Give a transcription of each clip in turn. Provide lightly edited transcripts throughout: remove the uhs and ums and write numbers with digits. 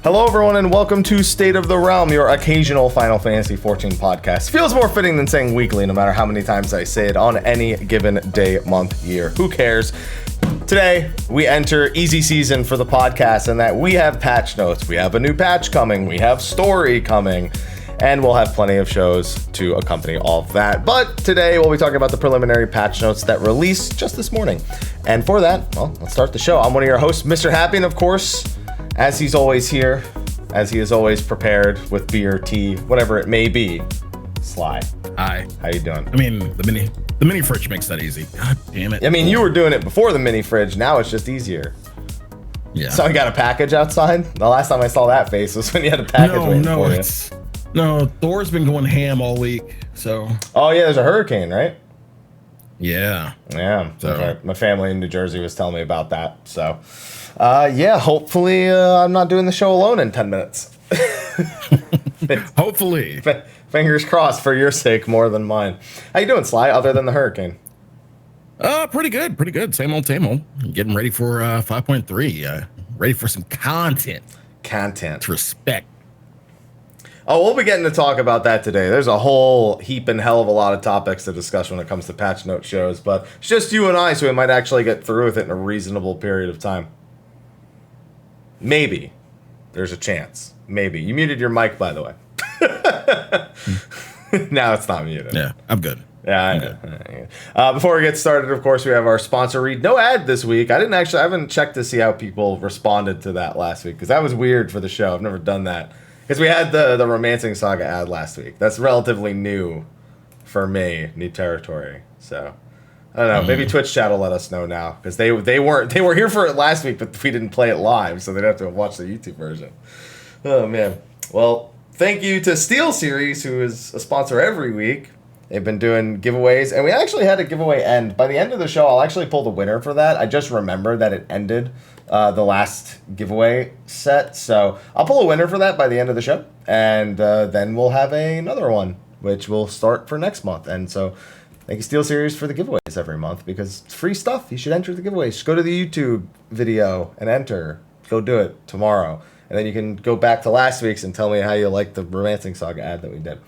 Hello, everyone, and welcome to State of the Realm, your occasional Final Fantasy XIV podcast. Feels more fitting than saying weekly, no matter how many times I say it on any given day, month, year. Who cares? Today, we enter easy season for the podcast, and that we have patch notes. We have a new patch coming. We have story coming. And we'll have plenty of shows to accompany all of that. But today, we'll be talking about the preliminary patch notes that released just this morning. And for that, well, let's start the show. I'm one of your hosts, Mr. Happy, and of course, as he's always here, as he is always prepared with beer, tea, whatever it may be, Sly. Hi. How you doing? I mean, the mini fridge makes that easy. God damn it. I mean, you were doing it before the mini fridge. Now it's just easier. Yeah. So I got a package outside. The last time I saw that face was when you had a package waiting for you. No, Thor's been going ham all week, so. Oh, yeah, there's a hurricane, right? Yeah. Yeah. So. My family in New Jersey was telling me about that. So, yeah, hopefully I'm not doing the show alone in 10 minutes. Hopefully. Fingers crossed for your sake more than mine. How you doing, Sly, other than the hurricane? Pretty good. Same old. Getting ready for 5.3. Ready for some content. Content. To respect. Oh, we'll be getting to talk about that today. There's a whole heap and hell of a lot of topics to discuss when it comes to patch note shows, but it's just you and I, so we might actually get through with it in a reasonable period of time. Maybe. There's a chance. Maybe. You muted your mic, by the way. Now it's not muted. Yeah, I'm good. Yeah, I know. Before we get started, of course, we have our sponsor read. No ad this week. I haven't checked to see how people responded to that last week, because that was weird for the show. I've never done that. Because we had the Romancing Saga ad last week. That's relatively new for me, new territory. So I don't know. Maybe Twitch chat will let us know now, because they were here for it last week, but we didn't play it live, so they'd have to watch the YouTube version. Oh man. Well, thank you to Steel Series, who is a sponsor every week. They've been doing giveaways, and we actually had a giveaway end. By the end of the show, I'll actually pull the winner for that. I just remembered that it ended the last giveaway set, so I'll pull a winner for that by the end of the show, and then we'll have another one, which will start for next month. And so thank you, Steel Series, for the giveaways every month, because it's free stuff. You should enter the giveaways. Just go to the YouTube video and enter. Go do it tomorrow, and then you can go back to last week's and tell me how you like the Romancing Saga ad that we did.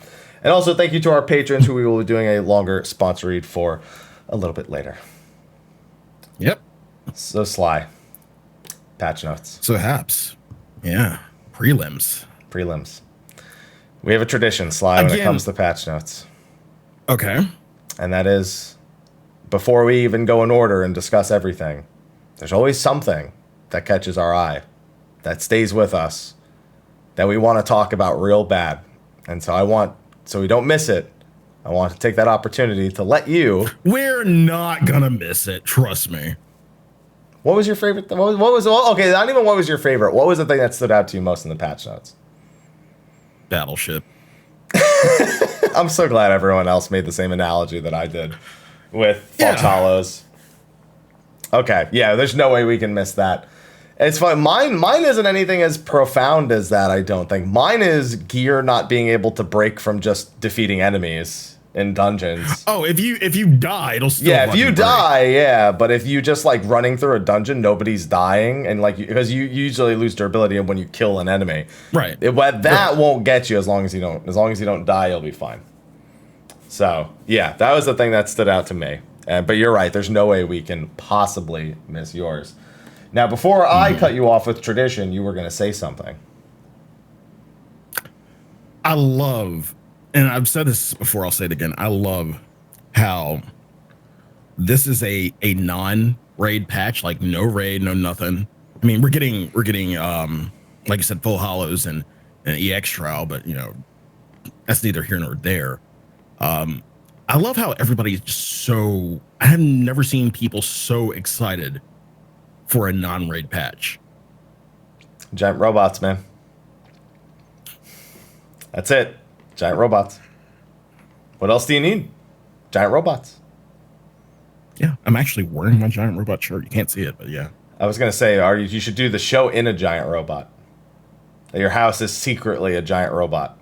And also thank you to our patrons, who we will be doing a longer sponsor read for a little bit later. Yep. So Sly. Patch notes. So Haps. Yeah. Prelims. We have a tradition, Sly, when it comes to patch notes. Okay. And that is, before we even go in order and discuss everything, there's always something that catches our eye, that stays with us, that we want to talk about real bad. And so we don't miss it, I want to take that opportunity to let you... We're not gonna miss it, trust me. What was your favorite? What was okay, not even what was your favorite. What was the thing that stood out to you most in the patch notes? Battleship. I'm so glad everyone else made the same analogy that I did with Fox Hollows. Okay, yeah, there's no way we can miss that. It's fun. Mine isn't anything as profound as that, I don't think. Mine is gear not being able to break from just defeating enemies in dungeons. Oh, if you die, it'll still if you die, yeah, but if you just like running through a dungeon, nobody's dying, and like because you usually lose durability when you kill an enemy. Right. That won't get you as long as you don't die, you'll be fine. So, yeah, that was the thing that stood out to me. But you're right, there's no way we can possibly miss yours. Now, before I cut you off with tradition, you were going to say something. I love, and I've said this before, I'll say it again. I love how this is a non-raid patch, like no raid, no nothing. I mean, we're getting like I said, full hollows and an EX trial, but you know, that's neither here nor there. I love how everybody's just so, I have never seen people so excited for a non-raid patch. Giant robots, man. That's it. Giant robots. What else do you need? Giant robots. Yeah, I'm actually wearing my giant robot shirt. You can't see it, but yeah. I was going to say, you should do the show in a giant robot. That your house is secretly a giant robot.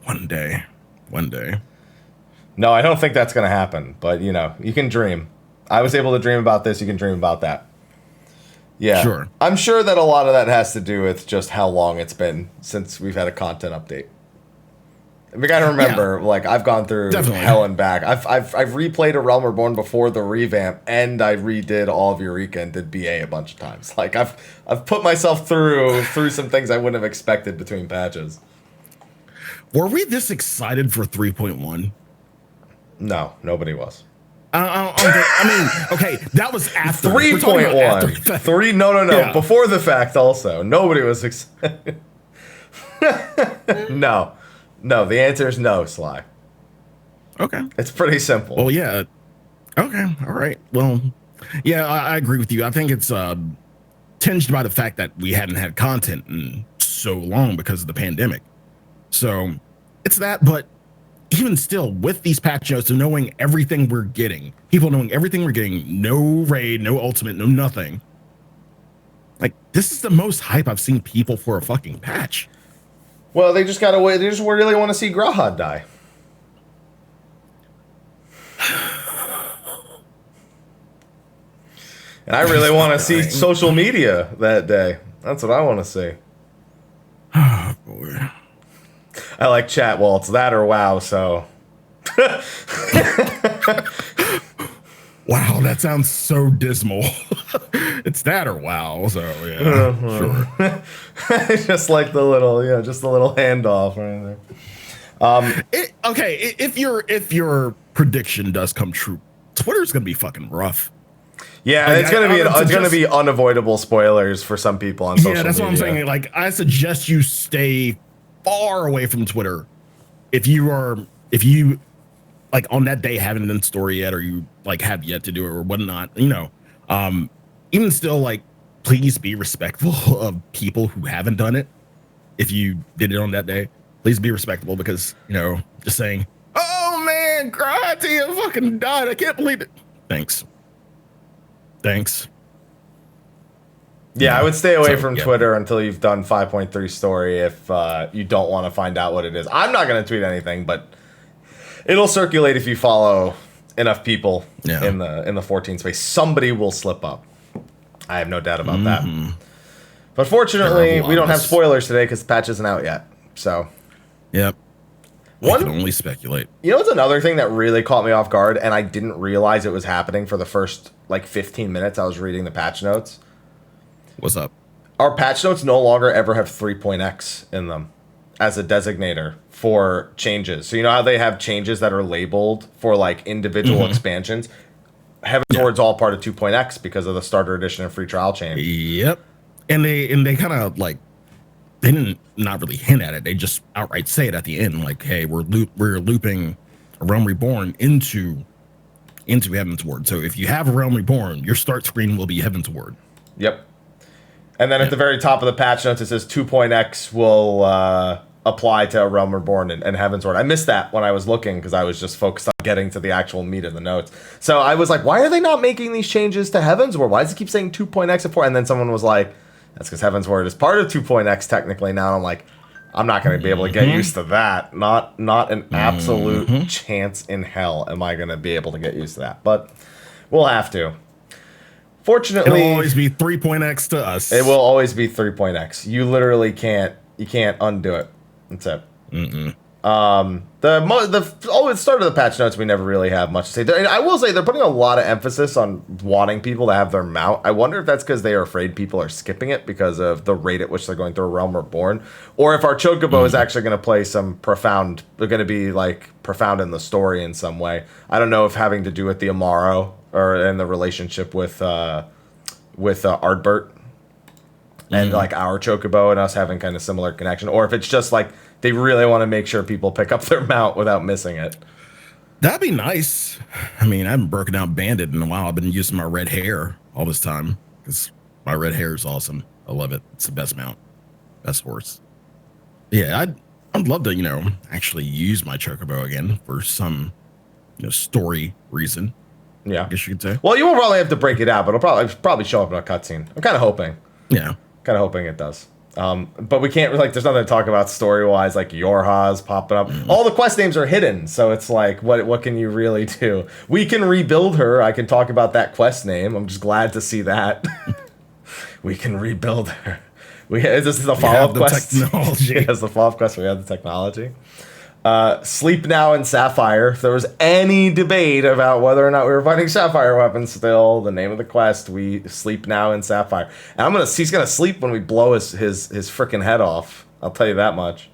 One day. No, I don't think that's going to happen, but you know, you can dream. I was able to dream about this, you can dream about that. Yeah. Sure. I'm sure that a lot of that has to do with just how long it's been since we've had a content update. We got to remember, like, I've gone through hell and back. I've replayed A Realm Reborn before the revamp, and I redid all of Eureka and did BA a bunch of times. Like, I've put myself through some things I wouldn't have expected between patches. Were we this excited for 3.1? No, nobody was. I mean, okay, that was after 3.1. 3? No. Yeah. Before the fact, also, nobody was excited. No. The answer is no, Sly. Okay, it's pretty simple. Well, yeah. Okay, all right. Well, yeah, I agree with you. I think it's tinged by the fact that we hadn't had content in so long because of the pandemic. So it's that, but even still, with these patch notes and knowing everything we're getting, people knowing everything we're getting, no raid, no ultimate, no nothing. Like, this is the most hype I've seen people for a fucking patch. Well, they just gotta wait. They just really want to see Grahad die. And I really want to see social media that day. That's what I want to see. Oh, boy. I like chat. Well, it's that or WoW, so. Wow, that sounds so dismal. It's that or WoW, so yeah, sure. Just like the little, just the little handoff right there. Okay, if your prediction does come true, Twitter's gonna be fucking rough. Yeah, like, it's gonna be unavoidable spoilers for some people on social media. Yeah, that's what I'm saying. Like, I suggest you stay far away from Twitter if you like on that day haven't done story yet, or you like have yet to do it or whatnot. Even still, like, please be respectful of people who haven't done it. If you did it on that day, please be respectful, because just saying, "Oh man, Gratia fucking died. I can't believe it." Thanks. Yeah, I would stay away from Twitter until you've done 5.3 story if you don't want to find out what it is. I'm not going to tweet anything, but it'll circulate if you follow enough people in the 14 space. Somebody will slip up. I have no doubt about that. But fortunately, we don't have spoilers today because the patch isn't out yet. So, yep. We can only speculate. You know what's another thing that really caught me off guard, and I didn't realize it was happening for the first, 15 minutes I was reading the patch notes? What's up? Our patch notes no longer ever have 3.x in them as a designator for changes. So you know how they have changes that are labeled for, individual expansions? Heaven's Ward's all part of 2.x because of the starter edition and free trial change. Yep. And they kind of, they didn't not really hint at it. They just outright say it at the end, like, hey, we're looping A Realm Reborn into Heaven's Ward. So if you have A Realm Reborn, your start screen will be Heaven's Ward. Yep. And then at the very top of the patch notes, it says 2.x will apply to A Realm Reborn and Heaven's Ward. I missed that when I was looking because I was just focused on getting to the actual meat of the notes. So I was like, why are they not making these changes to Heaven's Ward? Why does it keep saying 2.x and 4? And then someone was like, that's because Heaven's Ward is part of 2.x technically now. And I'm like, I'm not going to be able to get used to that. Not an absolute chance in hell am I going to be able to get used to that. But we'll have to. Fortunately, it'll always be 3.x to us. It will always be 3.x. You literally can't undo it. That's it. The start of the patch notes, we never really have much to say. I will say they're putting a lot of emphasis on wanting people to have their mount. I wonder if that's because they are afraid people are skipping it because of the rate at which they're going through A Realm Reborn, or if our Chocobo is actually going to play some profound. They're going to be profound in the story in some way. I don't know if having to do with the Amaro or in the relationship with Ardbert and our Chocobo and us having kind of similar connection, or if it's just they really want to make sure people pick up their mount without missing it. That'd be nice. I mean, I haven't broken out Bandit in a while. I've been using my red hair all this time because my red hair is awesome. I love it. It's the best mount, best horse. Yeah, I'd love to, actually use my Chocobo again for some, story reason. Yeah, I guess you could say. Well, you will probably have to break it out, but it'll probably show up in a cutscene. I'm kind of hoping. Yeah, kind of hoping it does. But we can't there's nothing to talk about story-wise, like Yorha's popping up. All the quest names are hidden, so it's what can you really do? We can rebuild her. I can talk about that quest name. I'm just glad to see that. We can rebuild her. This is the follow-up quest. Technology. Yes, the follow-up quest. We have the technology. Sleep Now and Sapphire. If there was any debate about whether or not we were fighting Sapphire weapons still, the name of the quest, we Sleep Now and Sapphire. And he's gonna sleep when we blow his freaking head off. I'll tell you that much.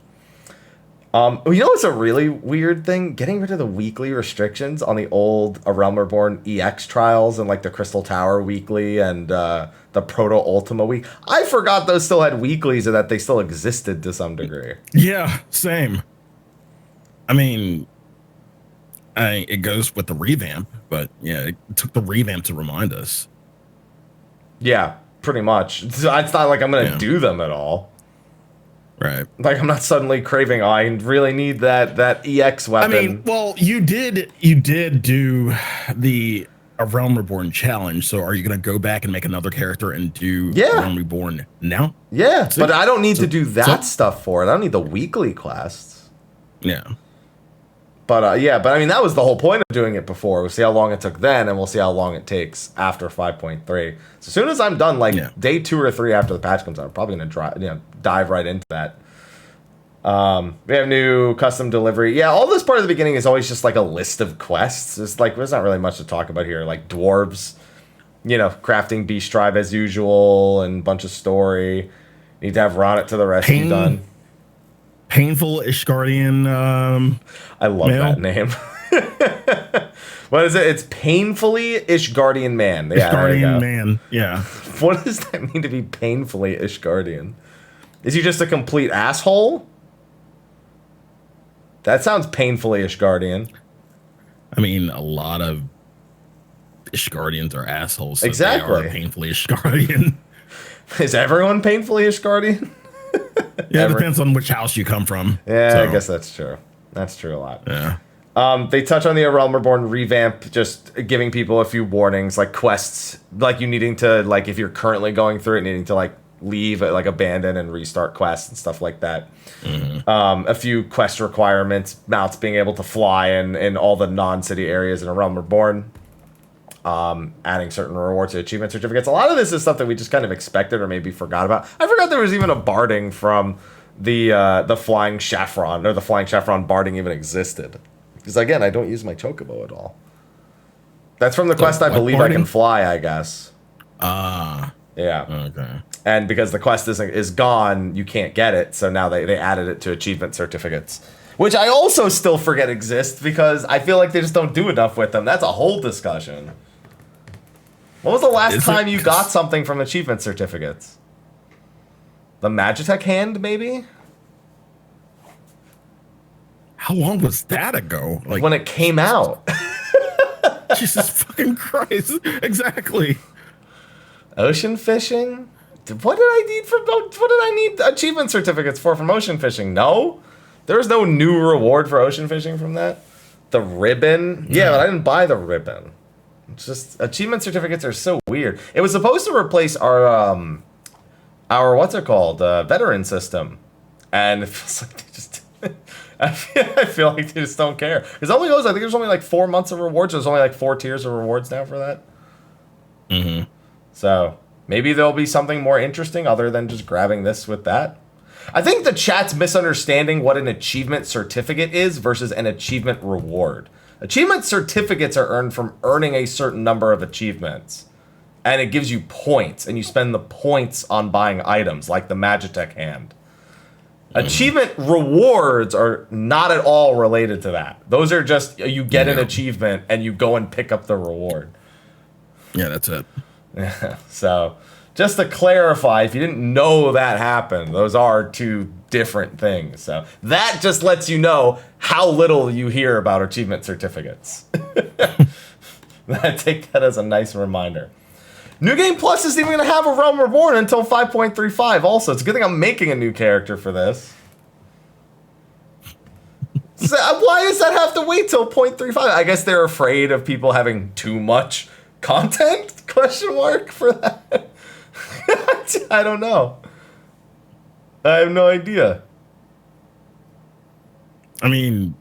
You know what's a really weird thing? Getting rid of the weekly restrictions on the old A Realm Reborn EX trials and like the Crystal Tower weekly and the Proto Ultima week. I forgot those still had weeklies and that they still existed to some degree. Yeah, same. I mean, it goes with the revamp, but yeah, it took the revamp to remind us. Yeah, pretty much. It's not like I'm going to do them at all. Right. Like, I'm not suddenly craving, I really need that EX weapon. I mean, well, you did do the A Realm Reborn challenge, so are you going to go back and make another character and do A Realm Reborn now? Yeah, but I don't need to do that stuff for it. I don't need the weekly quests. Yeah. But I mean, that was the whole point of doing it before. We'll see how long it took then, and we'll see how long it takes after 5.3. So as soon as I'm done, like day 2 or 3 after the patch comes out, I'm probably gonna dive right into that. We have new custom delivery. Yeah, all this part of the beginning is always just like a list of quests. It's like there's not really much to talk about here. Like dwarves, crafting beast tribe as usual, and a bunch of story. Need to have Ronnet to the rescue done. Painful Ishgardian. I love that name. What is it? It's painfully Ishgardian man. Yeah, Ishgardian man. Yeah. What does that mean to be painfully Ishgardian? Is he just a complete asshole? That sounds painfully Ishgardian. I mean, a lot of Ishgardians are assholes. So exactly. They are painfully Ishgardian. Is everyone painfully Ishgardian? Yeah, it depends on which house you come from. Yeah, so. I guess that's true. That's true a lot. Yeah. They touch on the A Realm Reborn revamp, just giving people a few warnings, like quests, like you needing to, like if you're currently going through it, needing to like leave, like abandon and restart quests and stuff like that. Mm-hmm. A few quest requirements, mounts being able to fly in all the non-city areas in A Realm Reborn. Adding certain rewards to achievement certificates. A lot of this is stuff that we just kind of expected or maybe forgot about. I forgot there was even a barding from the Flying Saffron, or the Flying Saffron barding even existed. Because again, I don't use my chocobo at all. That's from the quest I believe barding? I can fly, I guess. Yeah. Okay. And because the quest is gone, you can't get it. So now they added it to achievement certificates. Which I also still forget exist because I feel like they just don't do enough with them. That's a whole discussion. When was the last time you got something from achievement certificates? The Magitech hand, maybe? How long was that ago? Like when it came out. Jesus fucking Christ. Exactly. Ocean fishing? What did I need achievement certificates for from ocean fishing? No? There was no new reward for ocean fishing from that. The ribbon? Yeah, but I didn't buy the ribbon. It's just achievement certificates are so weird. It was supposed to replace our what's it called? Veteran system. And it feels like they just I feel like they just don't care. Because only goes, I think there's only like 4 months of rewards. There's only like 4 tiers of rewards now for that. Mm-hmm. So maybe there'll be something more interesting other than just grabbing this with that. I think the chat's misunderstanding what an achievement certificate is versus an achievement reward. Achievement certificates are earned from earning a certain number of achievements. And it gives you points, and you spend the points on buying items, like the Magitech hand. Achievement rewards are not at all related to that. Those are just, you get an achievement, and you go and pick up the reward. Yeah, that's it. So, just to clarify, if you didn't know that happened, those are 2 different things. So, that just lets you know how little you hear about achievement certificates. I take that as a nice reminder. New Game Plus isn't even going to have a Realm Reborn until 5.35 also. It's a good thing I'm making a new character for this. So, why does that have to wait till 0.35? I guess they're afraid of people having too much content? Question mark for that? I don't know. I have no idea. I mean,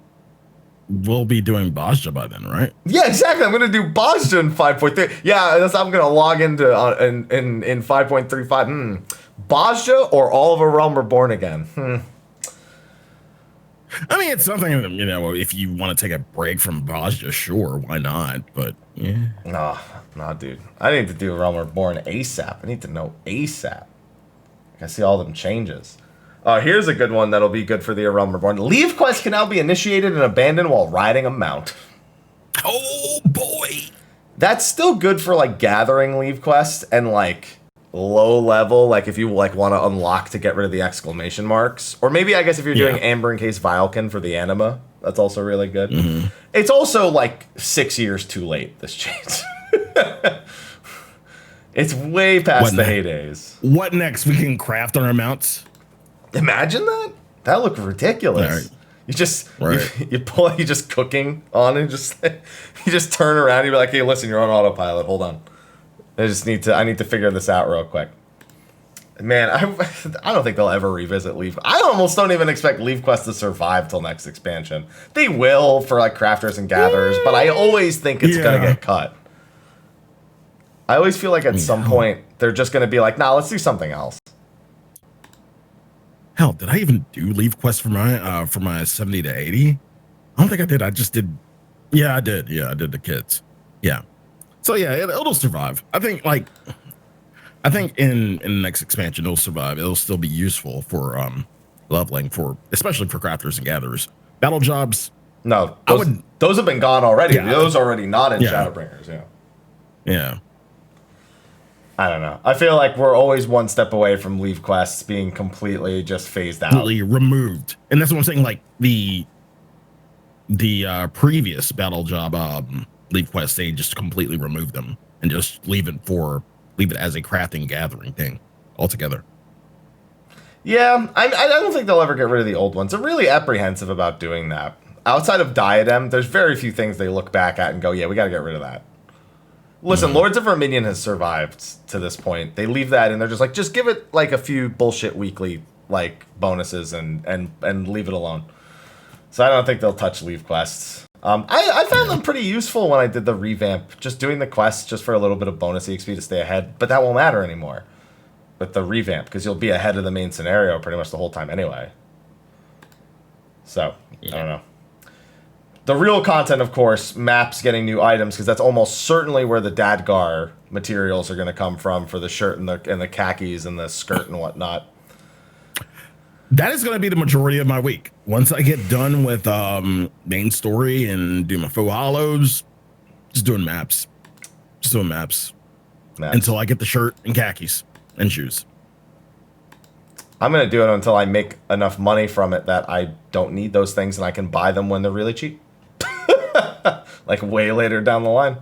we'll be doing Bajja by then, right? Yeah, exactly. I'm gonna do Bajja in 5.3. Yeah, I'm gonna log into in 5.35. Bajja or All of a Realm Reborn again. I mean, it's something, you know, if you want to take a break from Bajja, sure, why not? But yeah. No, dude. I need to do Realm Reborn ASAP. I need to know ASAP. I see all them changes. Here's a good one that'll be good for the Realm Reborn. Leave quest can now be initiated and abandoned while riding a mount. Oh boy. That's still good for like gathering leave quest and like low level, like if you like want to unlock to get rid of the exclamation marks. Or maybe I guess if you're doing Amber Encased Vialkin for the anima, that's also really good. Mm-hmm. It's also like 6 years too late, this change. It's way past the heydays. What next? We can craft on our mounts? Imagine that. That looked ridiculous. Right. You just you just cooking on and just you just turn around. You're like, hey, listen, you're on autopilot. Hold on. I need to figure this out real quick. Man, I don't think they'll ever revisit Leave. I almost don't even expect Leave Quest to survive till next expansion. They will for like crafters and gatherers, but I always think it's gonna get cut. I always feel like at some point they're just gonna be like, nah, let's do something else. Hell, did I even do Leave Quest for my 70 to 80? I don't think I did. I just did. Yeah, I did. Yeah, I did the kids. Yeah. So yeah, it'll survive. I think in the next expansion it'll survive. It'll still be useful for leveling, for especially for crafters and gatherers. Battle jobs. No, those have been gone already. Yeah, those are already not in Shadowbringers. Yeah. Yeah. I don't know. I feel like we're always one step away from Leave Quests being completely just phased out. Completely removed. And that's what I'm saying, like the previous battle job Leave Quests, they just completely removed them and just leave it as a crafting gathering thing altogether. Yeah, I don't think they'll ever get rid of the old ones. I'm really apprehensive about doing that. Outside of Diadem, there's very few things they look back at and go, yeah, we got to get rid of that. Listen, Lords of Verminion has survived to this point. They leave that and they're just like, just give it like a few bullshit weekly like bonuses and leave it alone. So I don't think they'll touch Leave Quests. I found them pretty useful when I did the revamp, just doing the quests just for a little bit of bonus EXP to stay ahead, but that won't matter anymore with the revamp because you'll be ahead of the main scenario pretty much the whole time anyway. So, I don't know. The real content, of course, maps getting new items, because that's almost certainly where the Dadgar materials are going to come from for the shirt and the khakis and the skirt and whatnot. That is going to be the majority of my week. Once I get done with main story and do my faux hollows, just doing maps. Just doing maps. Until I get the shirt and khakis and shoes. I'm going to do it until I make enough money from it that I don't need those things and I can buy them when they're really cheap. Like way later down the line.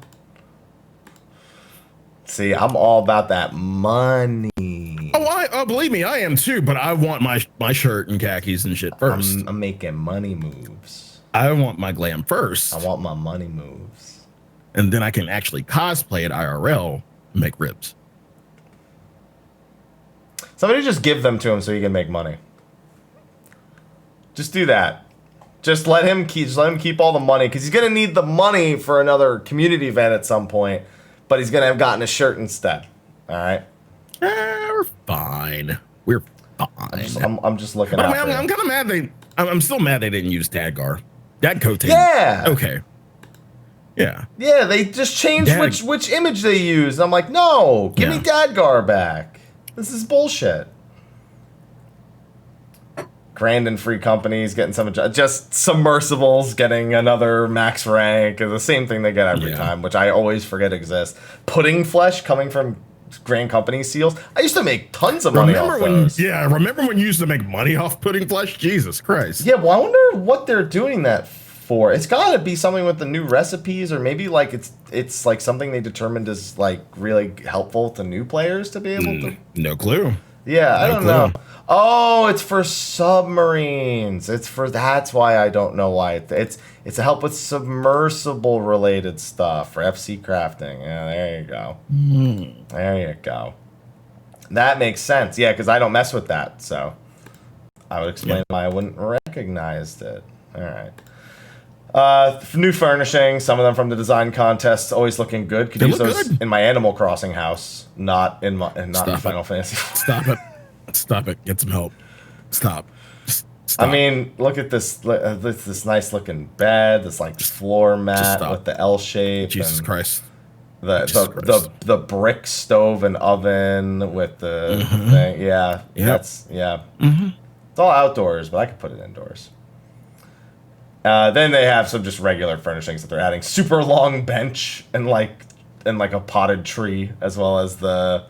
See, I'm all about that money. Oh, believe me, I am too. But I want my shirt and khakis and shit first. I'm making money moves. I want my glam first. I want my money moves, and then I can actually cosplay at IRL and make ribs. Somebody just give them to him so he can make money. Just do that. Just let him keep all the money, because he's gonna need the money for another community event at some point. But he's gonna have gotten a shirt instead. All right. We're fine. We're fine. I'm just looking. I'm kind of mad. I'm still mad they didn't use Dadgar. Dadcoat. Yeah. Okay. Yeah. Yeah. They just changed which image they used. I'm like, no, give me Dadgar back. This is bullshit. Grand and free companies getting some, just submersibles getting another max rank, the same thing they get every time, which I always forget exists. Pudding flesh coming from Grand Company seals. I used to make tons of money off those. Yeah, remember when you used to make money off pudding flesh? Jesus Christ. Yeah, well, I wonder what they're doing that for. It's got to be something with the new recipes, or maybe like it's like something they determined is like really helpful to new players to be able to. No clue. Yeah, I don't know. Oh, it's for submarines. That's why I don't know why it's to help with submersible related stuff for FC crafting. Yeah, there you go. There you go. That makes sense. Yeah, because I don't mess with that, so I would explain why I wouldn't recognize it. All right. New furnishing, some of them from the design contests, always looking good. Could use those in my Animal Crossing house, not in Final Fantasy. Stop it. Get some help. Stop. Stop. I mean, look at this nice looking bed, this like floor mat with the L shape. Jesus Christ. The brick stove and oven with the thing. Yeah. Yep. It's all outdoors, but I could put it indoors. Then they have some just regular furnishings that they're adding. Super long bench and like a potted tree, as well as the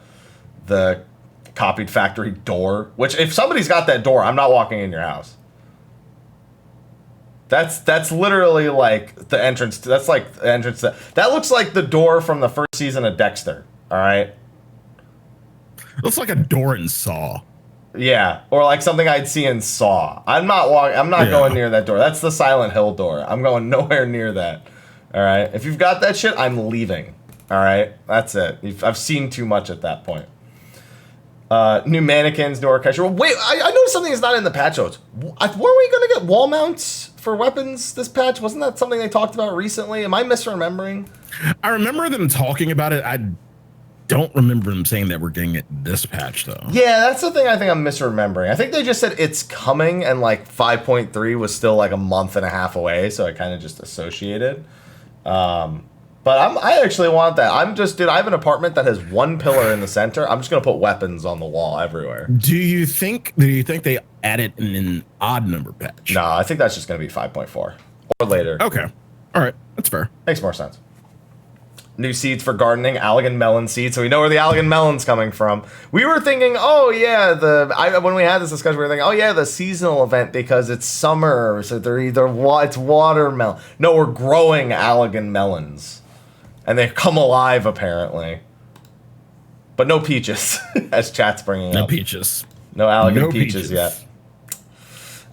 copied factory door. Which, if somebody's got that door, I'm not walking in your house. That's literally like the entrance. That's like the entrance. That looks like the door from the first season of Dexter. All right. Looks like a door in Saw. Yeah, or like something I'd see in Saw. I'm not going near that door. That's the Silent Hill door. I'm going nowhere near that. All right. If you've got that shit, I'm leaving. All right. That's it. I've seen too much at that point. New mannequins, new orchestra. Wait, I noticed something that's not in the patch notes. Weren't we going to get wall mounts for weapons this patch? Wasn't that something they talked about recently? Am I misremembering? I remember them talking about it. I don't remember them saying that we're getting it this patch, though. Yeah, that's the thing I think I'm misremembering. I think they just said it's coming, and like 5.3 was still like a month and a half away, so I kind of just associated. But I actually want that. I have an apartment that has one pillar in the center. I'm just gonna put weapons on the wall everywhere. Do you think they add it in an odd number patch? No, I think that's just gonna be 5.4 or later. Okay, all right, that's fair. Makes more sense. New seeds for gardening, Allegan melon seeds. So we know where the Allegan melon's coming from. We were thinking, when we had this discussion, we were thinking, the seasonal event because it's summer, so they're it's watermelon. No, we're growing Allegan melons, and they come alive apparently. But no peaches, as chat's bringing up. No peaches. No Allegan peaches yet.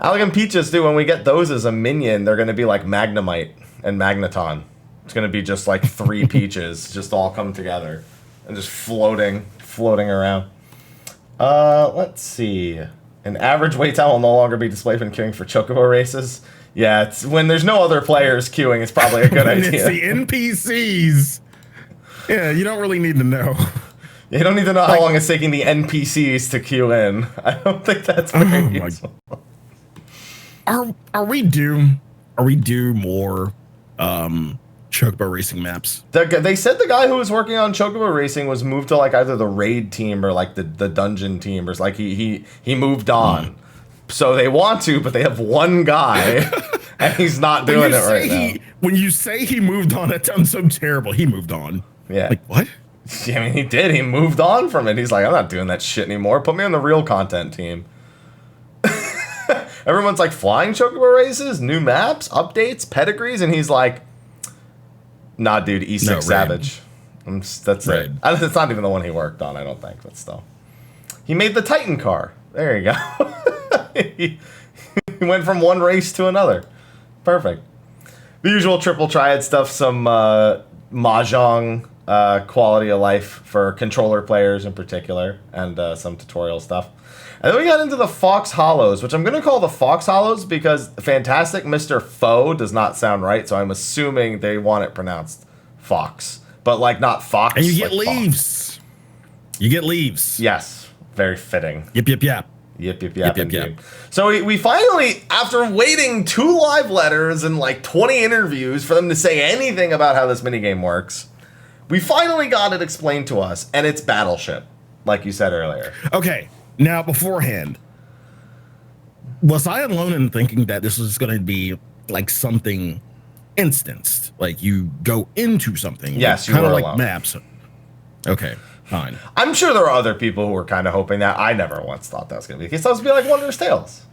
Allegan peaches, dude. When we get those as a minion, they're going to be like Magnemite and Magneton. It's going to be just like 3 peaches just all come together and just floating around. Let's see. An average wait time will no longer be displayed when queuing for chocobo races. Yeah, it's when there's no other players queuing, it's probably a good idea. It's the NPCs. Yeah, you don't really need to know. You don't need to know how long it's taking the NPCs to queue in. I don't think that's very useful. Are we due more Chocobo racing maps? They said the guy who was working on Chocobo racing was moved to like either the raid team or like the dungeon team, or like he moved on. So they want to, but they have one guy and he's not doing it right now. When you say he moved on, that sounds so terrible. He moved on. Yeah. Like what? I mean, he did. He moved on from it. He's like, I'm not doing that shit anymore. Put me on the real content team. Everyone's like, flying Chocobo races, new maps, updates, pedigrees, and he's like, nah, dude, E6 Savage. That's it. It's not even the one he worked on, I don't think, but still. He made the Titan car. There you go. He went from one race to another. Perfect. The usual triple triad stuff, some Mahjong quality of life for controller players in particular, and some tutorial stuff. And then we got into the Fox Hollows, which I'm going to call the Fox Hollows because Fantastic Mr. Foe does not sound right, so I'm assuming they want it pronounced Fox. But, like, not Fox. And you get like leaves. Fox. You get leaves. Yes. Very fitting. Yep. Yep. So we finally, after waiting 2 live letters and, like, 20 interviews for them to say anything about how this minigame works, we finally got it explained to us, and it's Battleship, like you said earlier. Okay. Now, beforehand, was I alone in thinking that this was going to be like something instanced? Like you go into something? Yes, you kind were of like alone. maps. Okay, fine. I'm sure there are other people who were kind of hoping that. I never once thought that was going to be the case. That was going to be like Wondrous Tales.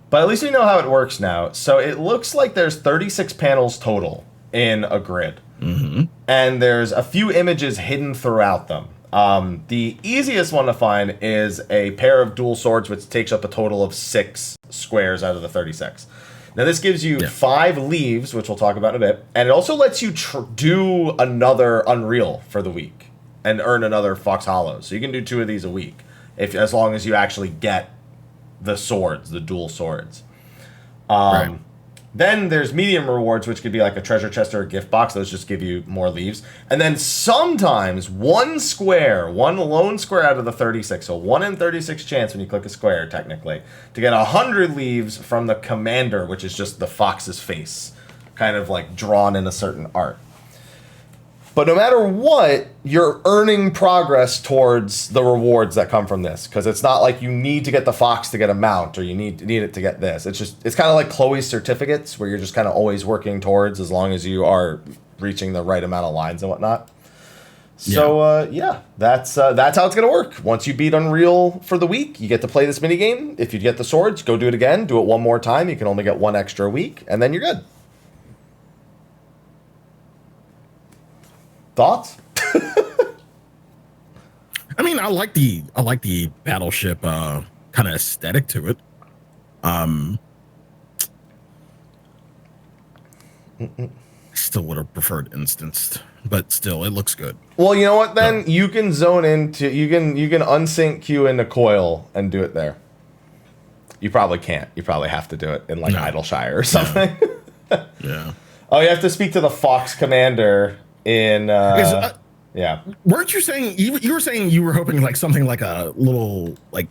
But at least we know how it works now. So it looks like there's 36 panels total in a grid. Mm-hmm. And there's a few images hidden throughout them. The easiest one to find is a pair of dual swords, which takes up a total of 6 squares out of the 36. Now, this gives you 5 leaves, which we'll talk about in a bit. And it also lets you do another Unreal for the week and earn another Fox Hollows. So you can do 2 of these a week, as long as you actually get the swords, the dual swords. Right. Then there's medium rewards, which could be like a treasure chest or a gift box. Those just give you more leaves. And then sometimes one lone square out of the 36, so 1 in 36 chance when you click a square, technically, to get 100 leaves from the commander, which is just the fox's face, kind of like drawn in a certain art. But no matter what, you're earning progress towards the rewards that come from this, because it's not like you need to get the fox to get a mount, or you need it to get this. It's kind of like Chloe's certificates, where you're just kind of always working towards, as long as you are reaching the right amount of lines and whatnot. So that's how it's gonna work. Once you beat Unreal for the week, you get to play this minigame. If you get the swords, go do it again. Do it one more time. You can only get one extra week, and then you're good. Thoughts? I mean, I like the battleship kind of aesthetic to it. Still would have preferred instanced, but still, it looks good. Well, you know what? Then you can zone into you can unsync Q into coil and do it there. You probably can't. You probably have to do it in like Idleshire or something. Yeah. Oh, you have to speak to the Fox commander. Yeah. Weren't you saying you were saying you were hoping like something like a little like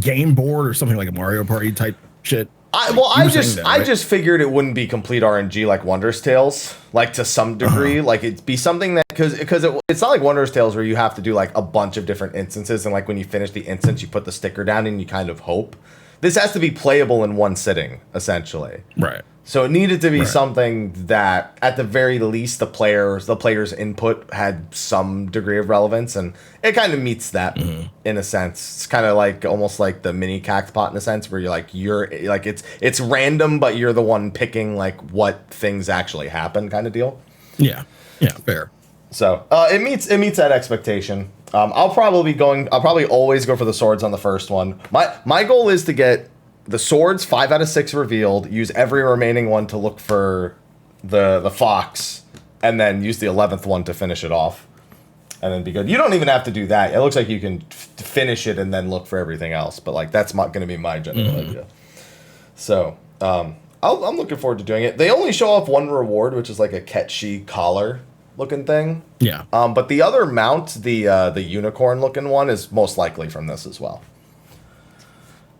game board or something like a Mario Party type shit? I just figured it wouldn't be complete RNG like Wondrous Tales, like to some degree, like it'd be something that because it's not like Wondrous Tales where you have to do like a bunch of different instances and like when you finish the instance you put the sticker down and you kind of hope. This has to be playable in one sitting, essentially. Right. So it needed to be something that, at the very least, the player's input had some degree of relevance, and it kind of meets that in a sense. It's kind of like almost like the mini Cactpot in a sense, where you're like it's random, but you're the one picking like what things actually happen, kind of deal. Yeah, fair. So it meets that expectation. I'll probably always go for the swords on the first one. My goal is to get the swords 5 out of 6 revealed, use every remaining one to look for the fox, and then use the 11th one to finish it off, and then be good. You don't even have to do that. It looks like you can finish it and then look for everything else, but like that's not going to be my general idea. So I'm looking forward to doing it. They only show off one reward, which is like a Ketchi collar looking thing. Yeah. But the other mount, the unicorn looking one, is most likely from this as well.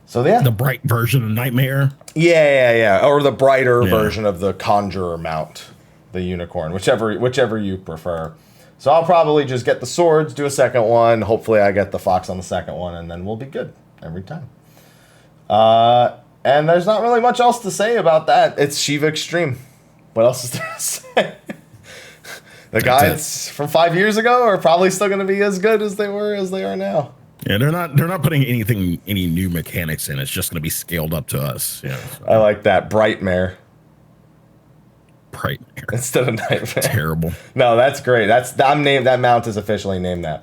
So yeah, the bright version of Nightmare. Yeah, or the brighter version of the Conjurer mount, the unicorn, whichever you prefer. So I'll probably just get the swords, do a second one. Hopefully, I get the fox on the second one, and then we'll be good every time. And there's not really much else to say about that. It's Shiva Extreme. What else is there to say? The guides from 5 years ago are probably still going to be as good as they are now. Yeah, they're not putting any new mechanics in. It's just going to be scaled up to us. Yeah, so. I like that. Brightmare instead of Nightmare. Terrible. No, that's great. That mount is officially named that.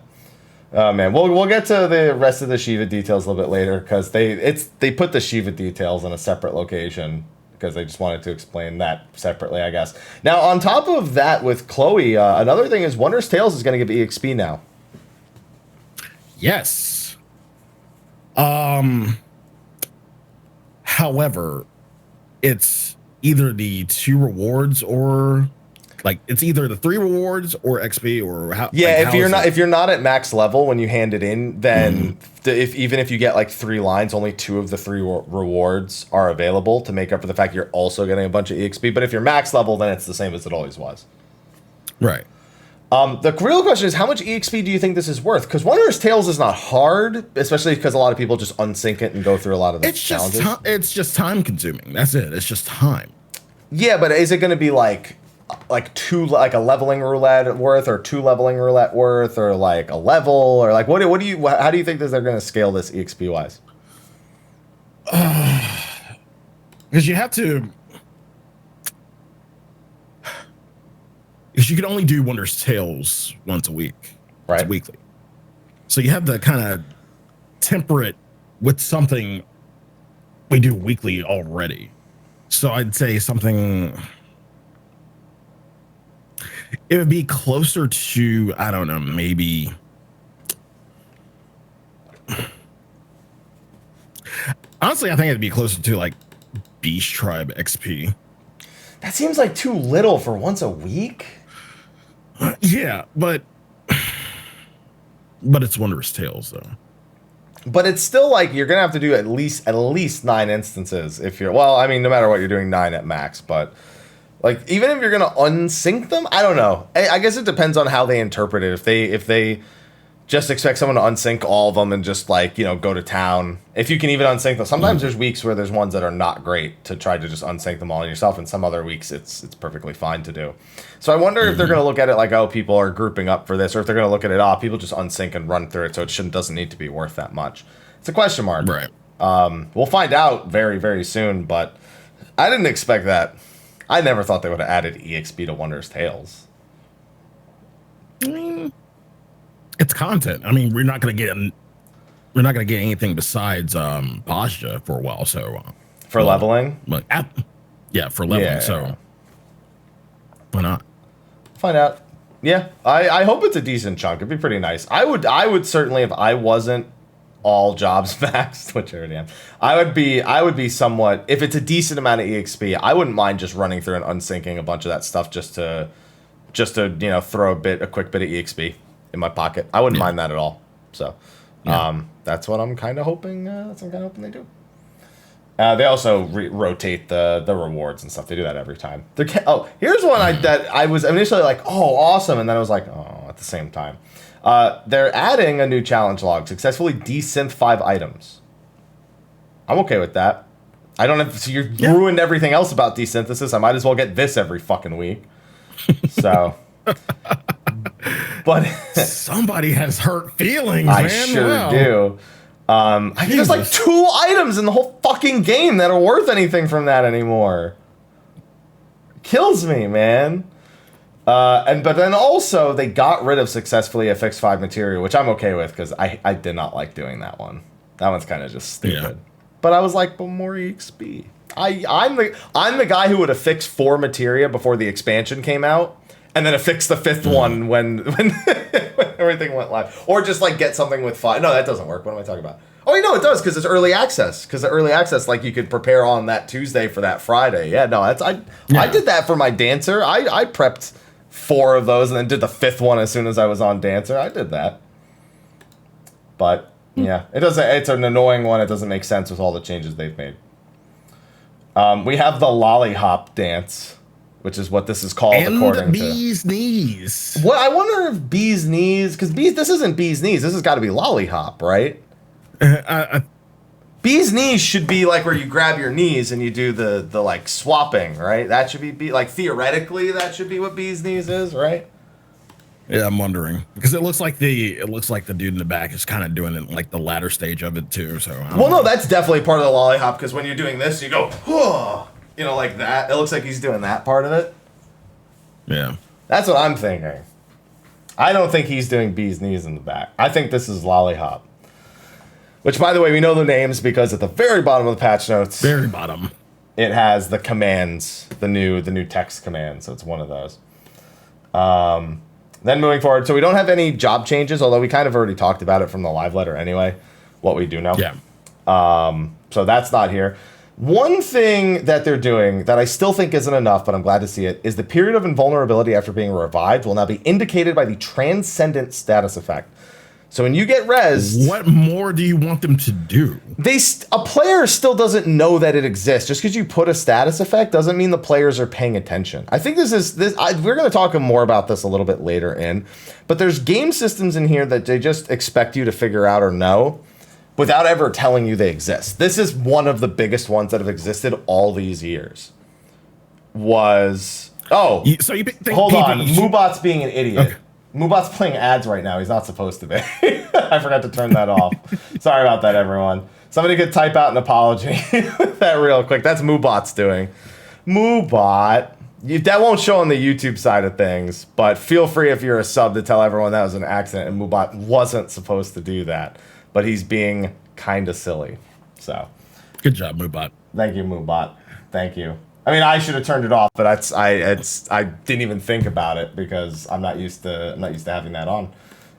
Oh man, we'll get to the rest of the Shiva details a little bit later because they put the Shiva details in a separate location because they just wanted to explain that separately, I guess. Now, on top of that, with Chloe, another thing is Wondrous Tales is going to give EXP now. Yes. However, it's either the 2 rewards or like it's either the 3 rewards or XP or how. Yeah, like, if you're not at max level when you hand it in, then even if you get like 3 lines, only 2 of the 3 rewards are available to make up for the fact you're also getting a bunch of EXP. But if you're max level, then it's the same as it always was. Right. The real question is, how much EXP do you think this is worth? Because Wondrous Tales is not hard, especially because a lot of people just unsync it and go through a lot of the challenges. It's just time consuming. That's it. It's just time. Yeah, but is it going to be like a leveling roulette worth, or 2 leveling roulette worth, or like a level, or like how do you think that they're going to scale this EXP wise? Because you have to. Because you can only do Wondrous Tales once a week. Right. It's weekly. So you have to kind of temper it with something we do weekly already. So I'd say something. It would be closer to, I don't know, maybe. Honestly, I think it'd be closer to like Beast Tribe XP. That seems like too little for once a week. Yeah, but it's Wondrous Tales though. But it's still like you're gonna have to do at least 9 instances if you're, well, I mean, no matter what, you're doing 9 at max. But like, even if you're gonna unsync them, I don't know. I guess it depends on how they interpret it. If they just expect someone to unsync all of them and just like, you know, go to town. If you can even unsync them, sometimes there's weeks where there's ones that are not great to try to just unsync them all yourself, and some other weeks it's perfectly fine to do. So I wonder if they're going to look at it like, oh, people are grouping up for this, or if they're going to look at it, oh, people just unsync and run through it, so it doesn't need to be worth that much. It's a question mark. Right. We'll find out very, very soon, but I didn't expect that. I never thought they would have added EXP to Wondrous Tales. I mean, it's content. I mean, we're not gonna get anything besides Basja for a while. So for leveling, like, yeah, for leveling. Yeah. So why not? Find out. Yeah, I hope it's a decent chunk. It'd be pretty nice. I would certainly, if I wasn't all jobs maxed, which I already am, I would be somewhat, if it's a decent amount of EXP, I wouldn't mind just running through and unsyncing a bunch of that stuff just to you know, throw a quick bit of EXP in my pocket. I wouldn't mind that at all. So that's what I'm kind of hoping. They do. They also rotate the rewards and stuff. They do that every time. Here's one that I was initially like, oh, awesome, and then I was like, oh, at the same time. They're adding a new challenge log. Successfully desynth 5 items. I'm okay with that. I don't have. So you ruined everything else about desynthesis. I might as well get this every fucking week. So. But somebody has hurt feelings, I man. sure do. There's like 2 items in the whole fucking game that are worth anything from that anymore. Kills me, man. But then also they got rid of successfully affixed 5 material, which I'm okay with because I did not like doing that one. That one's kind of just stupid. Yeah. But I was like, but more EXP. I'm the guy who would affix 4 materia before the expansion came out. And then affix the 5th one when everything went live. Or just like get something with 5. No, that doesn't work. What am I talking about? Oh, no, it does because it's early access. Because the early access, like you could prepare on that Tuesday for that Friday. Yeah, no, I did that for my Dancer. I prepped 4 of those and then did the 5th one as soon as I was on Dancer. I did that. But yeah, it's an annoying one. It doesn't make sense with all the changes they've made. We have the Lollihop dance, which is what this is called, and according Bee's Knees. Well, I wonder if Bee's Knees, because this isn't Bee's Knees. This has got to be Lollihop, right? Bee's Knees should be like where you grab your knees and you do the like swapping, right? That should be like theoretically that should be what Bee's Knees is, right? Yeah, I'm wondering because it looks like the dude in the back is kind of doing it like the latter stage of it too. So no, that's definitely part of the Lollihop because when you're doing this, you go, whoa. You know, like that. It looks like he's doing that part of it. Yeah. That's what I'm thinking. I don't think he's doing Bee's Knees in the back. I think this is Lollihop. Which, by the way, we know the names because at the very bottom of the patch notes... Very bottom. It has the commands, the new text command, so it's one of those. Then moving forward, so we don't have any job changes, although we kind of already talked about it from the live letter anyway, what we do know. Yeah. So that's not here. One thing that they're doing that I still think isn't enough, but I'm glad to see it, is the period of invulnerability after being revived will now be indicated by the transcendent status effect. So when you get rezzed... What more do you want them to do? A player still doesn't know that it exists. Just because you put a status effect doesn't mean the players are paying attention. I think we're going to talk more about this a little bit later in, but there's game systems in here that they just expect you to figure out or know without ever telling you they exist. This is one of the biggest ones that have existed all these years. Hold on. Moobot's being an idiot. Okay. Moobot's playing ads right now. He's not supposed to be. I forgot to turn that off. Sorry about that, everyone. Somebody could type out an apology with that real quick. That's Moobot's doing. Moobot. That won't show on the YouTube side of things, but feel free if you're a sub to tell everyone that was an accident and Moobot wasn't supposed to do that. But he's being kind of silly. So, good job, Moobot. Thank you, Moobot. Thank you. I mean, I should have turned it off, but I didn't even think about it because I'm not used to having that on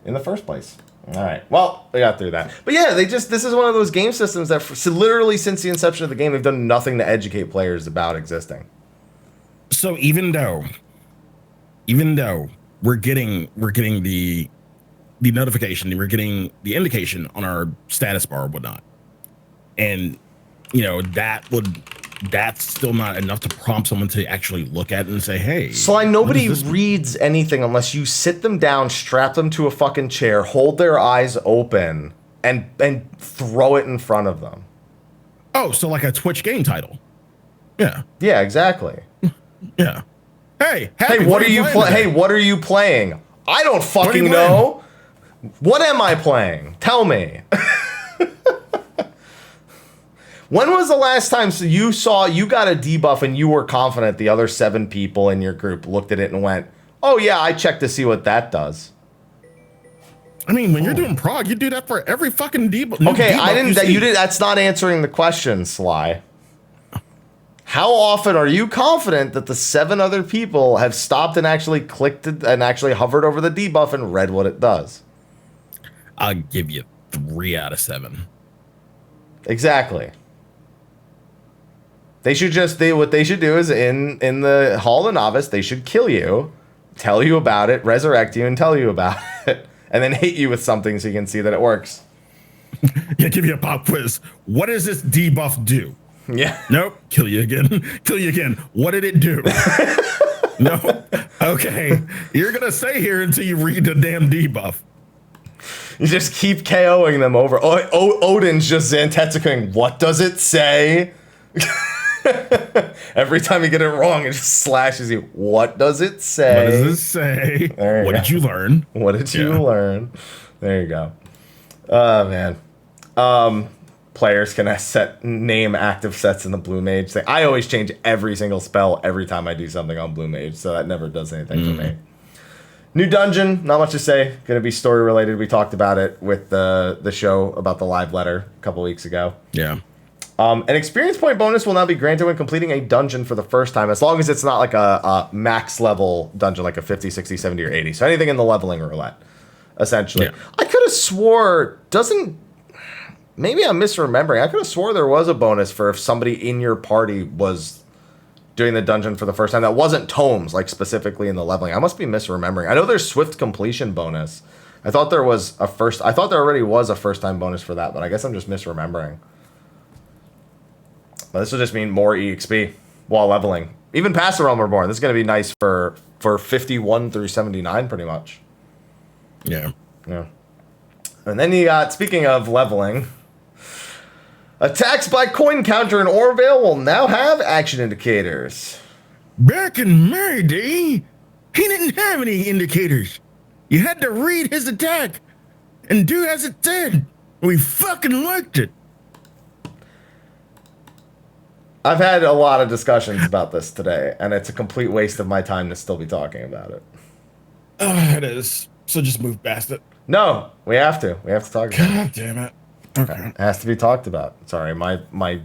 in the first place. All right. Well, we got through that. But yeah, this is one of those game systems that so literally since the inception of the game, they've done nothing to educate players about existing. So even though we're getting the notification, we're getting the indication on our status bar or whatnot, and that's still not enough to prompt someone to actually look at it and say, hey. So nobody reads anything unless you sit them down, strap them to a fucking chair, hold their eyes open, and throw it in front of them. Oh, so like a Twitch game title. Yeah. Yeah, exactly. Yeah. Hey, what are you playing? Hey, what are you playing? I don't fucking know. What am I playing? Tell me. When was the last time you got a debuff and you were confident the other 7 people in your group looked at it and went, oh yeah, I checked to see what that does? I mean, when you're doing prog, you do that for every fucking debuff. Okay, I didn't. You did. That's not answering the question, Sly. How often are you confident that the 7 other people have stopped and actually clicked it and actually hovered over the debuff and read what it does? I'll give you 3 out of 7. Exactly. What they should do is in the Hall of Novice, they should kill you, tell you about it, resurrect you, and tell you about it, and then hit you with something so you can see that it works. Yeah, give you a pop quiz. What does this debuff do? Yeah. Nope. Kill you again. Kill you again. What did it do? No. Okay. You're gonna stay here until you read the damn debuff. You just keep KOing them over. Odin's just Zantetsuking. What does it say? Every time you get it wrong, it just slashes you. What does it say? What does it say? What did you learn? What did you learn? There you go. Oh, man. Players can name active sets in the Blue Mage thing. I always change every single spell every time I do something on Blue Mage, so that never does anything for me. New dungeon, not much to say. Going to be story related. We talked about it with the show about the live letter a couple weeks ago. Yeah. An experience point bonus will now be granted when completing a dungeon for the first time, as long as it's not like a max level dungeon, like a 50, 60, 70, or 80. So anything in the leveling roulette, essentially. Yeah. I could have swore, maybe I'm misremembering. I could have swore there was a bonus for if somebody in your party was doing the dungeon for the first time. That wasn't tomes, like specifically in the leveling. I must be misremembering. I know there's swift completion bonus. I thought there already was a first time bonus for that, but I guess I'm just misremembering. But this will just mean more EXP while leveling. Even past the Realm Reborn. This is going to be nice for 51 through 79, pretty much. Yeah. Yeah. And then you got, speaking of leveling, attacks by coin counter in Orvale will now have action indicators. Back in my day, he didn't have any indicators. You had to read his attack and do as it said. We fucking liked it. I've had a lot of discussions about this today, and it's a complete waste of my time to still be talking about it. It is. So just move past it. No, we have to. We have to talk about it. God damn it. Okay. It has to be talked about. Sorry, my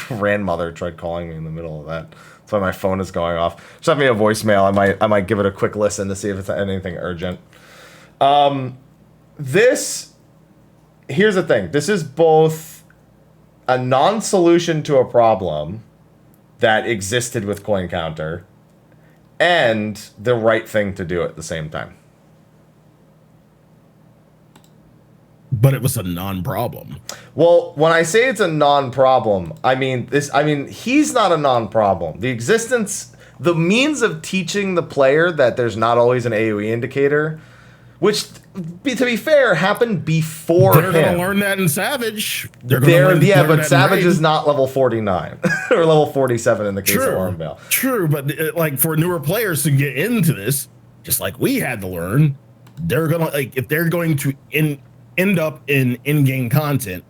grandmother tried calling me in the middle of that. That's why my phone is going off. Just send me a voicemail. I might give it a quick listen to see if it's anything urgent. Here's the thing. This is both a non-solution to a problem that existed with coin counter and the right thing to do at the same time. But it was a non-problem. Well, when I say it's a non-problem, I mean he's not a non-problem. The means of teaching the player that there's not always an AoE indicator, which, to be fair, happened before him. They're going to learn that in Savage. But Savage is not level 49 or level 47 in the case of Orvale. True, but like for newer players to get into this, just like we had to learn, they're going to, if they're going to end up in in-game content,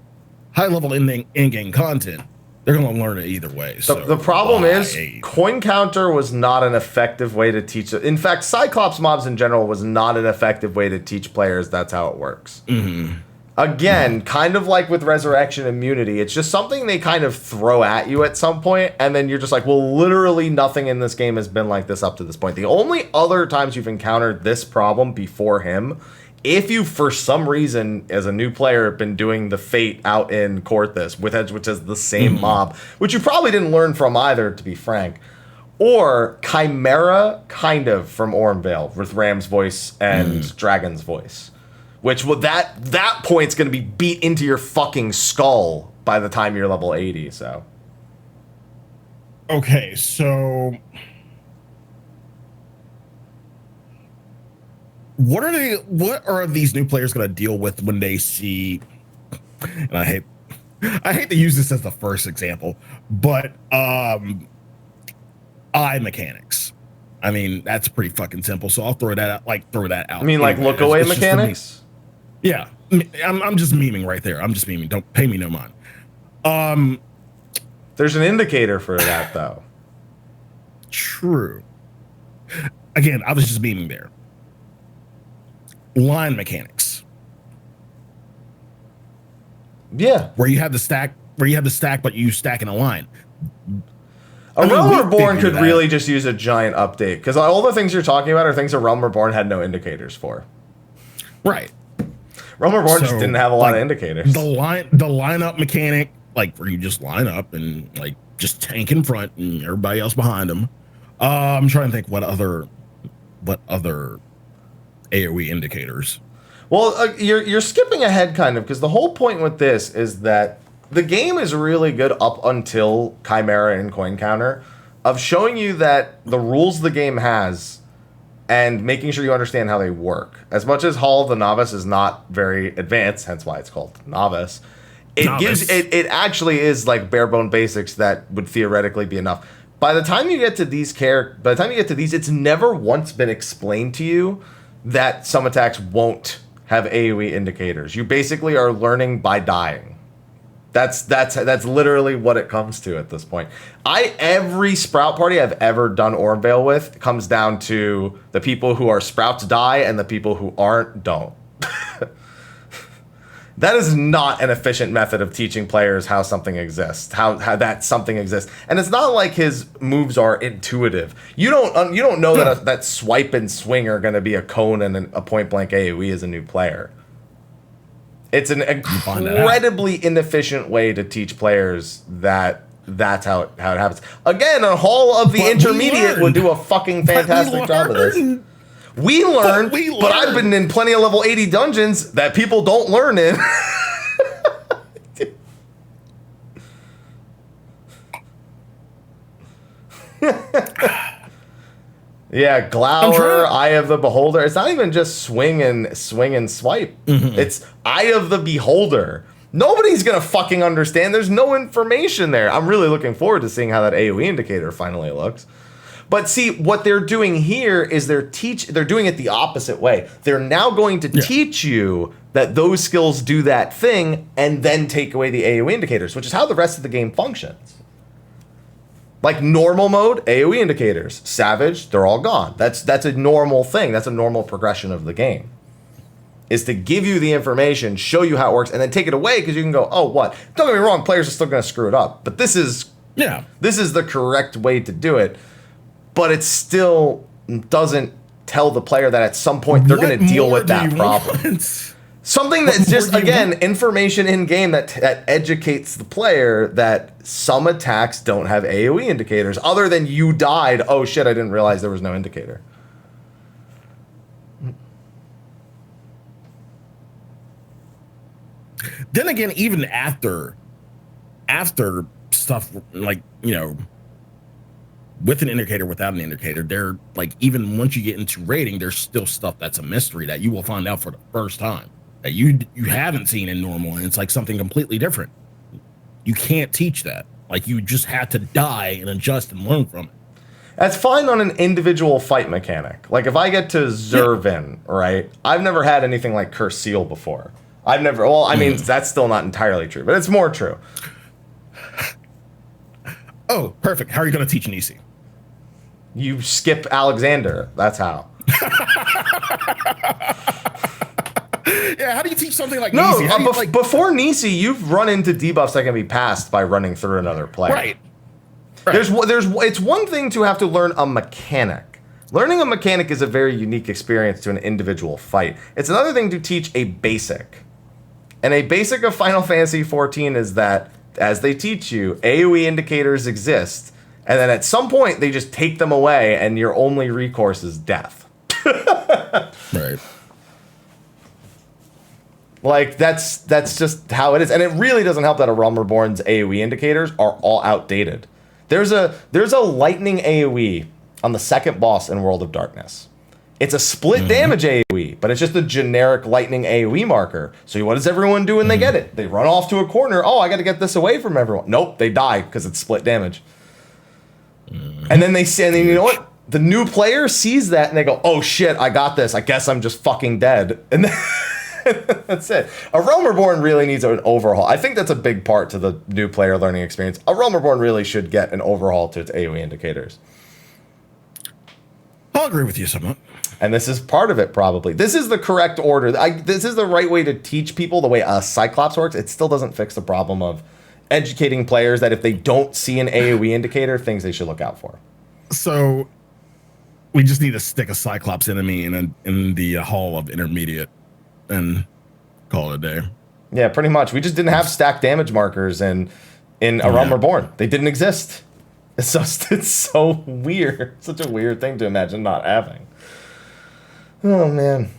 high-level in-game content, they're going to learn it either way. So the problem is, coin counter was not an effective way to teach it. In fact, Cyclops mobs in general was not an effective way to teach players that's how it works. Mm-hmm. Again, kind of like with Resurrection Immunity, it's just something they kind of throw at you at some point, and then you're just like, well, literally nothing in this game has been like this up to this point. The only other times you've encountered this problem before him if you, for some reason, as a new player, have been doing the Fate out in Korthus, which is the same mob, which you probably didn't learn from either, to be frank, or Chimera, kind of, from Ormvale, with Ram's voice and Dragon's voice, which that point's going to be beat into your fucking skull by the time you're level 80, so. Okay, so... What are these new players going to deal with when they see, and I hate to use this as the first example, but eye mechanics. I mean, that's pretty fucking simple. So I'll throw that out. I mean, like look away mechanics? Yeah. I'm just memeing right there. I'm just memeing. Don't pay me no mind. There's an indicator for that though. True. Again, I was just memeing there. Line mechanics. Yeah. Where you have the stack, but you stack in a line. A Realm Reborn could really just use a giant update, because all the things you're talking about are things a Realm Reborn had no indicators for. Right. Realm Reborn just didn't have a lot of indicators. The lineup mechanic, like where you just line up and like just tank in front and everybody else behind them. I'm trying to think what other AoE indicators. Well, you're skipping ahead kind of, because the whole point with this is that the game is really good up until Chimera and Coin Counter of showing you that the rules the game has and making sure you understand how they work. As much as Hall of the Novice is not very advanced, hence why it's called Novice, it actually is like bare bone basics that would theoretically be enough. By the time you get to these, it's never once been explained to you that some attacks won't have AoE indicators. You basically are learning by dying. That's literally what it comes to at this point. Every Sprout party I've ever done Ormvale with comes down to the people who are Sprouts die and the people who aren't don't. That is not an efficient method of teaching players how something exists, how that something exists. And it's not like his moves are intuitive. You don't know that swipe and swing are going to be a cone and a point blank AoE as a new player. It's an incredibly inefficient way to teach players that's how it happens. Again, a Hall of the Intermediate would do a fucking fantastic job of this. We learned, but I've been in plenty of level 80 dungeons that people don't learn in. Yeah, Glower, Eye of the Beholder. It's not even just swing and swipe. It's Eye of the Beholder. Nobody's going to fucking understand. There's no information there. I'm really looking forward to seeing how that AoE indicator finally looks. But see, what they're doing here is they're doing it the opposite way. They're now going to teach you that those skills do that thing and then take away the AoE indicators, which is how the rest of the game functions. Like normal mode, AoE indicators. Savage, they're all gone. That's a normal thing. That's a normal progression of the game. Is to give you the information, show you how it works, and then take it away because you can go, oh, what? Don't get me wrong, players are still going to screw it up. But this is the correct way to do it. But it still doesn't tell the player that at some point they're going to deal with that problem. Something that's just, again, information in game that educates the player that some attacks don't have AoE indicators. Other than you died, oh shit, I didn't realize there was no indicator. Then again, even after stuff like, with an indicator, without an indicator, they're like, even once you get into rating, there's still stuff that's a mystery that you will find out for the first time that you haven't seen in normal, and it's like something completely different. You can't teach that. Like, you just have to die and adjust and learn from it. That's fine on an individual fight mechanic. Like, if I get to Zervin, right? I've never had anything like Curse Seal before. That's still not entirely true, but it's more true. Oh, perfect. How are you going to teach Nisi? You skip Alexander. That's how. Yeah, how do you teach something like Nisi? Before Nisi, you've run into debuffs that can be passed by running through another player. Right. It's one thing to have to learn a mechanic, Learning a mechanic is a very unique experience to an individual fight. It's another thing to teach a basic. And a basic of Final Fantasy XIV is that, as they teach you, AoE indicators exist, and then at some point they just take them away, and your only recourse is death. Right. Like, that's just how it is. And it really doesn't help that A Realm Reborn's AoE indicators are all outdated. There's a lightning AoE on the second boss in World of Darkness. It's a split damage AoE, but it's just a generic lightning AoE marker. So what does everyone do when they get it? They run off to a corner. Oh, I got to get this away from everyone. Nope, they die because it's split damage. And then they say, and then you know what? The new player sees that and they go, oh shit, I got this. I guess I'm just fucking dead. And then that's it. A Realm Reborn really needs an overhaul. I think that's a big part to the new player learning experience. A Realm Reborn really should get an overhaul to its AoE indicators. I'll agree with you somewhat. And this is part of it, probably. This is the correct order. This is the right way to teach people the way a Cyclops works. It still doesn't fix the problem of educating players that if they don't see an AoE indicator, things they should look out for. So we just need to stick a Cyclops enemy in the Hall of Intermediate and call it a day. Yeah, pretty much. We just didn't have stack damage markers in A Realm Reborn. They didn't exist. It's so weird. Such a weird thing to imagine not having. Oh, man.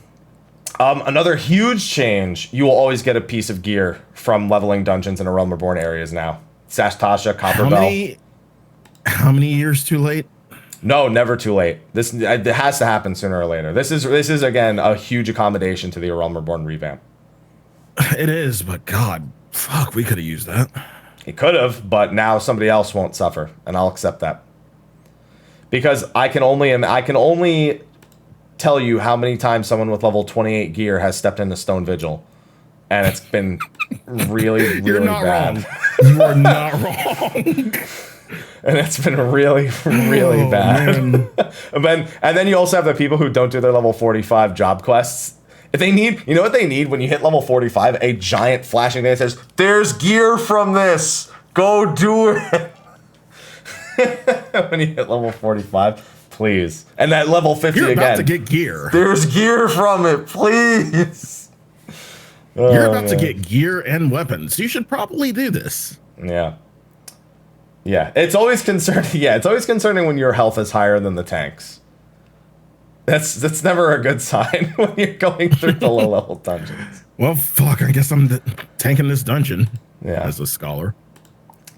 Another huge change. You will always get a piece of gear from leveling dungeons in A Realm Reborn areas now. Sashtasha, Copperbell. How many years too late? No, never too late. It has to happen sooner or later. This is again a huge accommodation to the A Realm Reborn revamp. It is, but God, fuck, we could have used that. He could have, but now somebody else won't suffer, and I'll accept that. Because I can only tell you how many times someone with level 28 gear has stepped into Stone Vigil, and it's been really, really bad. Wrong. You are not wrong. And it's been really, really bad. And then you also have the people who don't do their level 45 job quests. If they need, you know what they need when you hit level 45? A giant flashing thing that says, "There's gear from this. Go do it." When you hit level 45, please. And that level 50 You're again. about to get gear. There's gear from it, please. You're about to get gear and weapons. You should probably do this. Yeah. Yeah, it's always concerning. Yeah, it's always concerning when your health is higher than the tank's. That's never a good sign when you're going through the low level dungeons. Well, fuck. I guess I'm tanking this dungeon. Yeah, as a scholar.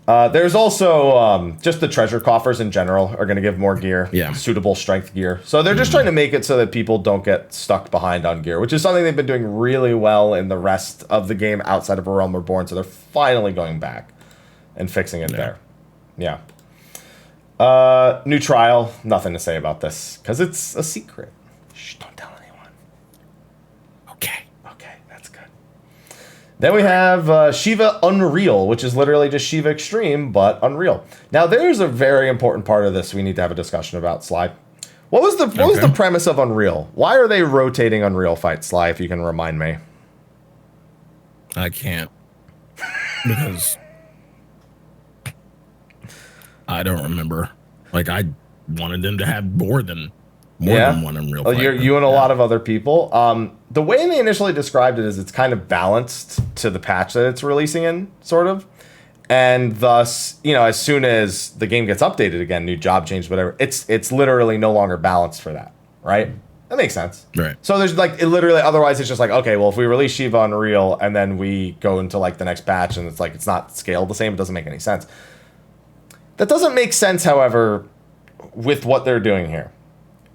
There's also just the treasure coffers in general are going to give more gear. Yeah, suitable strength gear. So they're just trying to make it so that people don't get stuck behind on gear, which is something they've been doing really well in the rest of the game outside of A Realm Reborn. So they're finally going back and fixing it there. Yeah. New trial. Nothing to say about this because it's a secret. Shh, don't tell anyone. Okay, that's good. Then we have Shiva Unreal, which is literally just Shiva Extreme, but Unreal. Now, there's a very important part of this we need to have a discussion about, Sly. What was the premise of Unreal? Why are they rotating Unreal fights, Sly, if you can remind me? I can't. Because I don't remember. Like, I wanted them to have more than one Unreal fight. You and a lot of other people. The way they initially described it is it's kind of balanced to the patch that it's releasing in, sort of. And thus, as soon as the game gets updated again, new job change, whatever, it's literally no longer balanced for that, right? That makes sense. Right. So there's otherwise it's just like, okay, well, if we release Shiva Unreal and then we go into the next patch and it's not scaled the same, it doesn't make any sense. That doesn't make sense, however, with what they're doing here.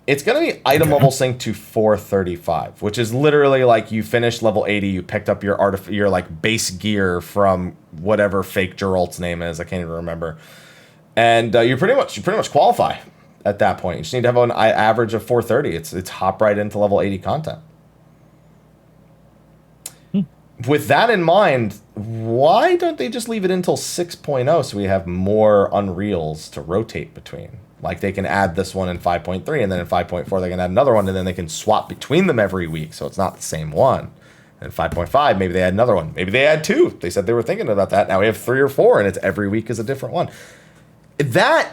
It's going to be item level sync to 435, which is literally like you finished level 80, you picked up your base gear from whatever fake Geralt's name is, I can't even remember. And you pretty much qualify at that point. You just need to have an average of 430. It's hop right into level 80 content. With that in mind, why don't they just leave it until 6.0 so we have more Unreals to rotate between? Like, they can add this one in 5.3, and then in 5.4 they can add another one, and then they can swap between them every week, so it's not the same one. And 5.5, maybe they add another one. Maybe they add 2. They said they were thinking about that. Now we have 3 or 4, and it's every week is a different one. That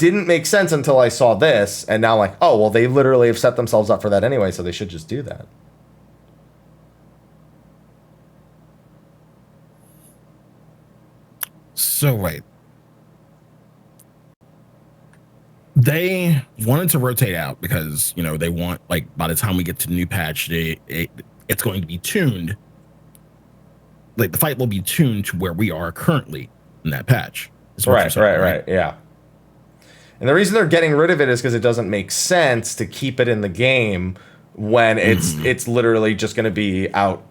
didn't make sense until I saw this, and now I'm like, oh, well, they literally have set themselves up for that anyway, so they should just do that. So wait. They wanted to rotate out because, they want, like, by the time we get to the new patch, it's going to be tuned. Like, the fight will be tuned to where we are currently in that patch. Right, yeah. And the reason they're getting rid of it is because it doesn't make sense to keep it in the game when it's literally just going to be out,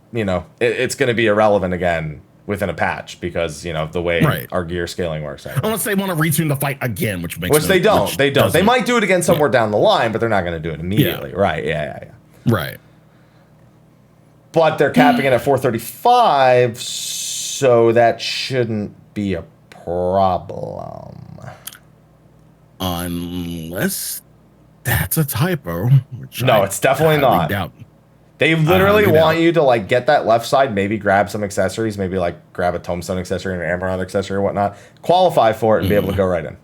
it's going to be irrelevant again within a patch because, the way our gear scaling works. Unless they want to retune the fight again, which they don't. They might do it again somewhere down the line, but they're not going to do it immediately. Yeah. Right, yeah. Right. But they're capping it at 435, so that shouldn't be a problem. Unless that's a typo. No, it's definitely not. Doubt. They literally want you to, like, get that left side, maybe grab some accessories, maybe, like, grab a tombstone accessory and an amaranth accessory or whatnot, qualify for it and be able to go right in.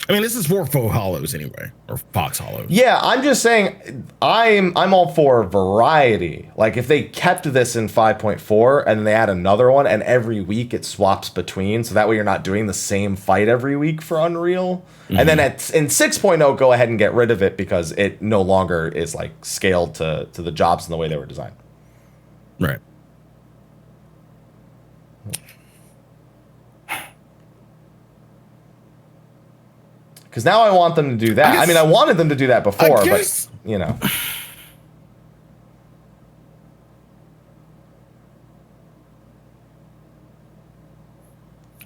I mean, this is for faux hollows anyway, or fox hollows. Yeah, I'm just saying, I'm all for variety. Like, if they kept this in 5.4 and then they add another one, and every week it swaps between, so that way you're not doing the same fight every week for Unreal. And then in 6.0, go ahead and get rid of it because it no longer is, like, scaled to the jobs in the way they were designed. Right. Because now I want them to do that. I mean, I wanted them to do that before, but,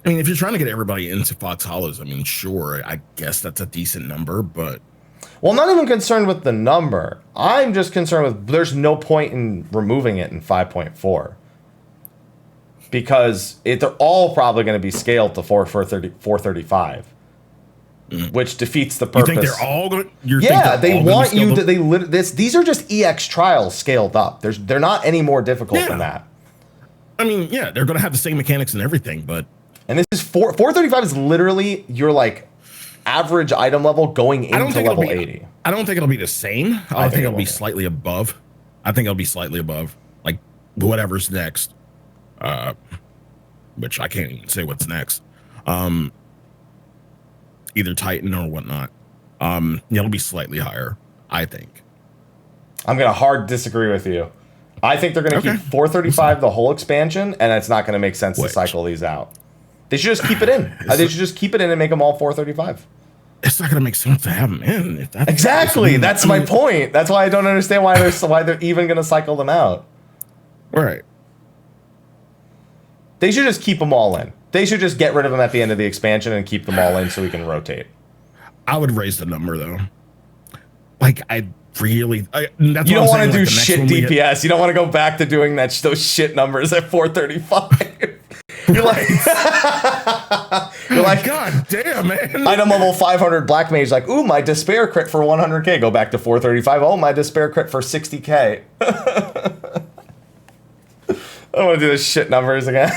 I mean, if you're trying to get everybody into Fox Hollows, I mean, sure, I guess that's a decent number, but... Well, I'm not even concerned with the number. I'm just concerned with there's no point in removing it in 5.4. Because they're all probably going to be scaled to 435. Which defeats the purpose. You think they're all going? They want you to. These are just EX trials scaled up. They're not any more difficult than that. I mean, yeah, they're going to have the same mechanics and everything, but and this is 435 is literally your like average item level going into level 80. I don't think it'll be the same. I think it'll be slightly above. I think it'll be slightly above, like whatever's next. Which I can't even say what's next. Either Titan or whatnot. It'll be slightly higher, I think. I'm going to hard disagree with you. I think they're going to keep 435 the whole expansion, and it's not going to make sense to cycle these out. They should just keep it in. They should just keep it in and make them all 435. It's not going to make sense to have them in. If that's exactly. That's my point. That's why I don't understand why they're even going to cycle them out. Right. They should just keep them all in. They should just get rid of them at the end of the expansion and keep them all in so we can rotate. I would raise the number, though. Like, you don't want to do shit DPS. You don't want to go back to doing those shit numbers at 435. You're like, God damn, man. Item level 500 Black Mage, like, ooh, my Despair crit for 100k. Go back to 435. Oh, my Despair crit for 60k. I don't want to do the shit numbers again.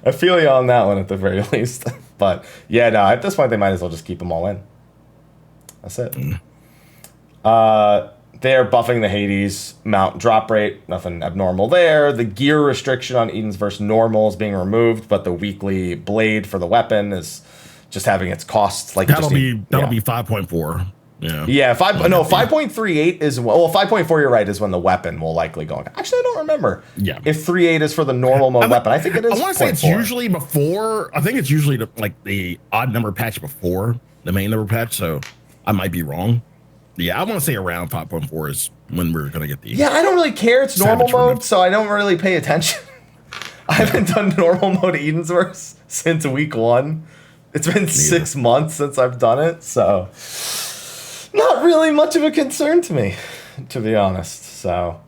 I feel you on that one at the very least. But yeah, no, at this point they might as well just keep them all in. That's it. They're buffing the Hades mount drop rate. Nothing abnormal there. The gear restriction on Eden's Verse normal is being removed, but the weekly blade for the weapon is just having its costs like that'll be 5.4. Yeah. 5.38 is 5.4. You're right. Is when the weapon will likely go. Actually, I don't remember. Yeah. If 3.8 is for the normal mode weapon, I think it is. I want to say it's usually before. I think it's usually the odd number patch before the main number patch. So I might be wrong. Yeah, I want to say around 5.4 is when we're gonna get the. Yeah, I don't really care. It's normal mode, so I don't really pay attention. I haven't done normal mode Eden's Verse since week 1. It's been 6 months since I've done it, so. Not really much of a concern to me, to be honest. So,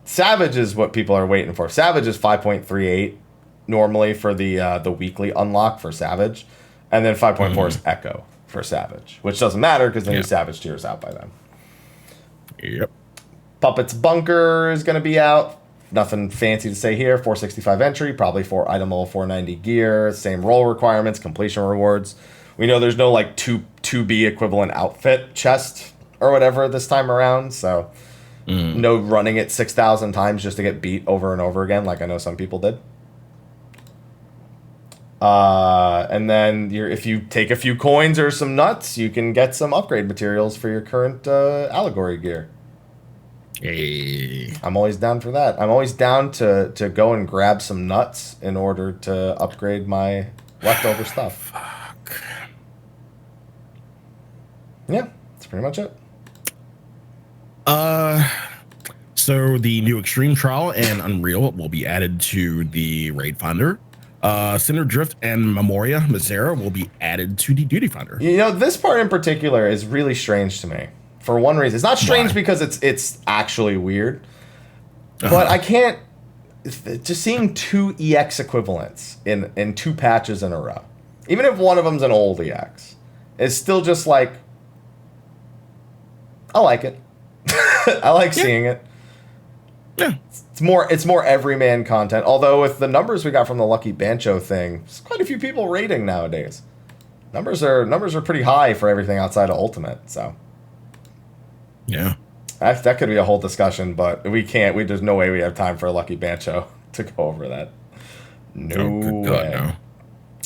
Savage is what people are waiting for. Savage is 5.38 normally for the weekly unlock for Savage, and then 5.4 is Echo for Savage, which doesn't matter because the new Savage tier is out by then. Yep. Puppet's Bunker is going to be out Nothing fancy to say here. 465 entry, probably for item level 490 gear. Same role requirements, completion rewards. We know there's no like 2B equivalent outfit chest or whatever this time around, so no running it 6,000 times just to get beat over and over again, like I know some people did. And then if you take a few coins or some nuts, you can get some upgrade materials for your current allegory gear. Hey. I'm always down for that. I'm always down to go and grab some nuts in order to upgrade my leftover stuff. Fuck. Yeah, that's pretty much it. So the new Extreme Trial and Unreal will be added to the Raid Finder. Cinder Drift and Memoria Misera will be added to the Duty Finder. You know, this part in particular is really strange to me. For one reason. It's not strange Why? because it's actually weird. But I can't... Just seeing 2 EX equivalents in 2 patches in a row, even if one of them's an old EX, it's still just like... I like it. I like seeing it. Yeah. It's more everyman content. Although with the numbers we got from the Lucky Bancho thing, there's quite a few people raiding nowadays. Numbers are pretty high for everything outside of Ultimate. So Yeah. that could be a whole discussion, but we can't. There's no way we have time for a Lucky Bancho to go over that. No good way. God, no.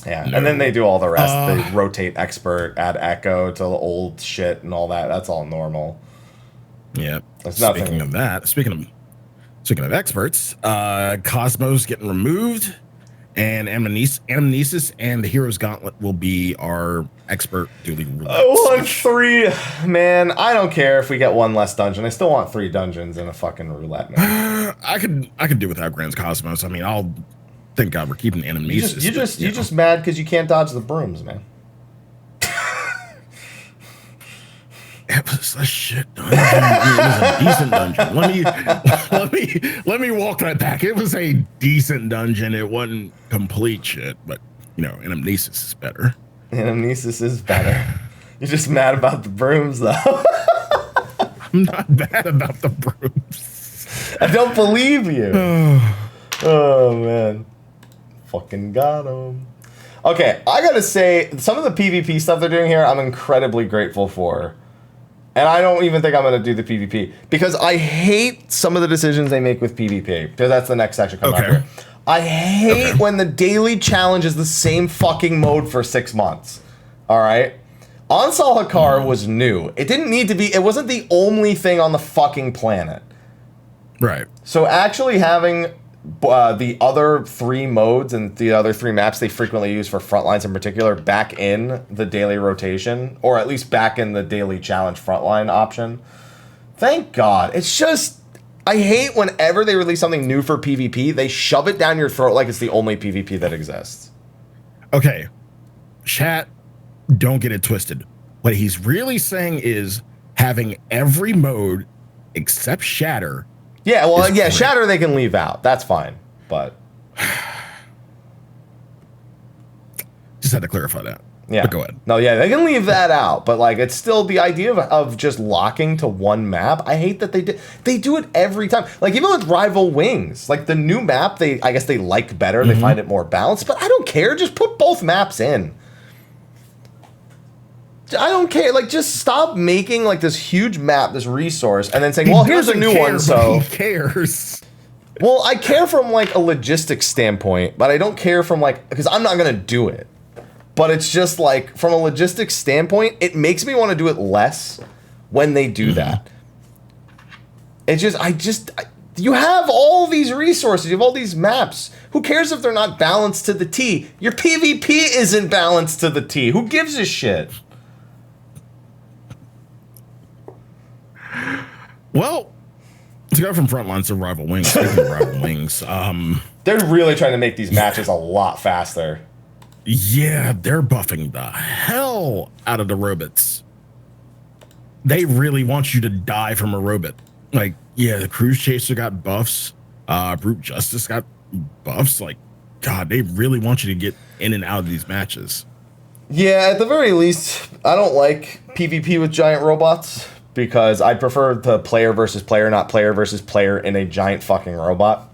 Yeah, No. and then they do all the rest. They rotate expert, add echo to the old shit and all that. That's all normal. Yeah. There's nothing. Speaking of that, speaking of experts, Cosmos getting removed, and Amnesis and the Hero's Gauntlet will be our expert duly ruled. I want 3, man. I don't care if we get 1 less dungeon. I still want 3 dungeons in a fucking roulette, man. I could do without Grand's Cosmos. I mean, thank God we're keeping Amnesis. You're just mad because you can't dodge the brooms, man. It was a shit dungeon. It was a decent dungeon. Let me walk that back. It was a decent dungeon. It wasn't complete shit, but Amnesis is better. Amnesis is better. You're just mad about the brooms, though. I'm not bad about the brooms. I don't believe you. Oh man, fucking got him. Okay, I gotta say, some of the PvP stuff they're doing here, I'm incredibly grateful for. And I don't even think I'm going to do the PvP because I hate some of the decisions they make with PvP. Because that's the next section coming up here. I hate when the daily challenge is the same fucking mode for 6 months. All right? Ansal Hakar was new. It didn't need to be. It wasn't the only thing on the fucking planet. Right. So actually having the other 3 modes and the other 3 maps they frequently use for frontlines in particular back in the daily rotation, or at least back in the daily challenge frontline option. Thank God. It's just, I hate whenever they release something new for PvP, they shove it down your throat like it's the only PvP that exists. Okay. Chat, don't get it twisted. What he's really saying is having every mode except Shatter. Yeah, well, yeah, Shatter they can leave out. That's fine, but... Just had to clarify that. Yeah. But go ahead. No, yeah, they can leave that out, but like it's still the idea of just locking to one map. I hate that they do it every time. Like even with Rival Wings, like the new map, I guess they like better. They find it more balanced, but I don't care. Just put both maps in. I don't care. Like, just stop making like this huge map, this resource, and then saying, "Well, here's a new one." So he cares. Well, I care from like a logistics standpoint, but I don't care from like because I'm not gonna do it. But it's just like from a logistics standpoint, it makes me want to do it less when they do that. It's just you have all these resources, you have all these maps. Who cares if they're not balanced to the T? Your PvP isn't balanced to the T. Who gives a shit? Well, to go from Frontlines to Rival Wings, speaking of Rival Wings, they're really trying to make these matches a lot faster. Yeah, they're buffing the hell out of the robots. They really want you to die from a robot. Like, yeah, the Cruise Chaser got buffs. Brute Justice got buffs. Like, God, they really want you to get in and out of these matches. Yeah, at the very least, I don't like PvP with giant robots because I'd prefer the player versus player, not player versus player in a giant fucking robot.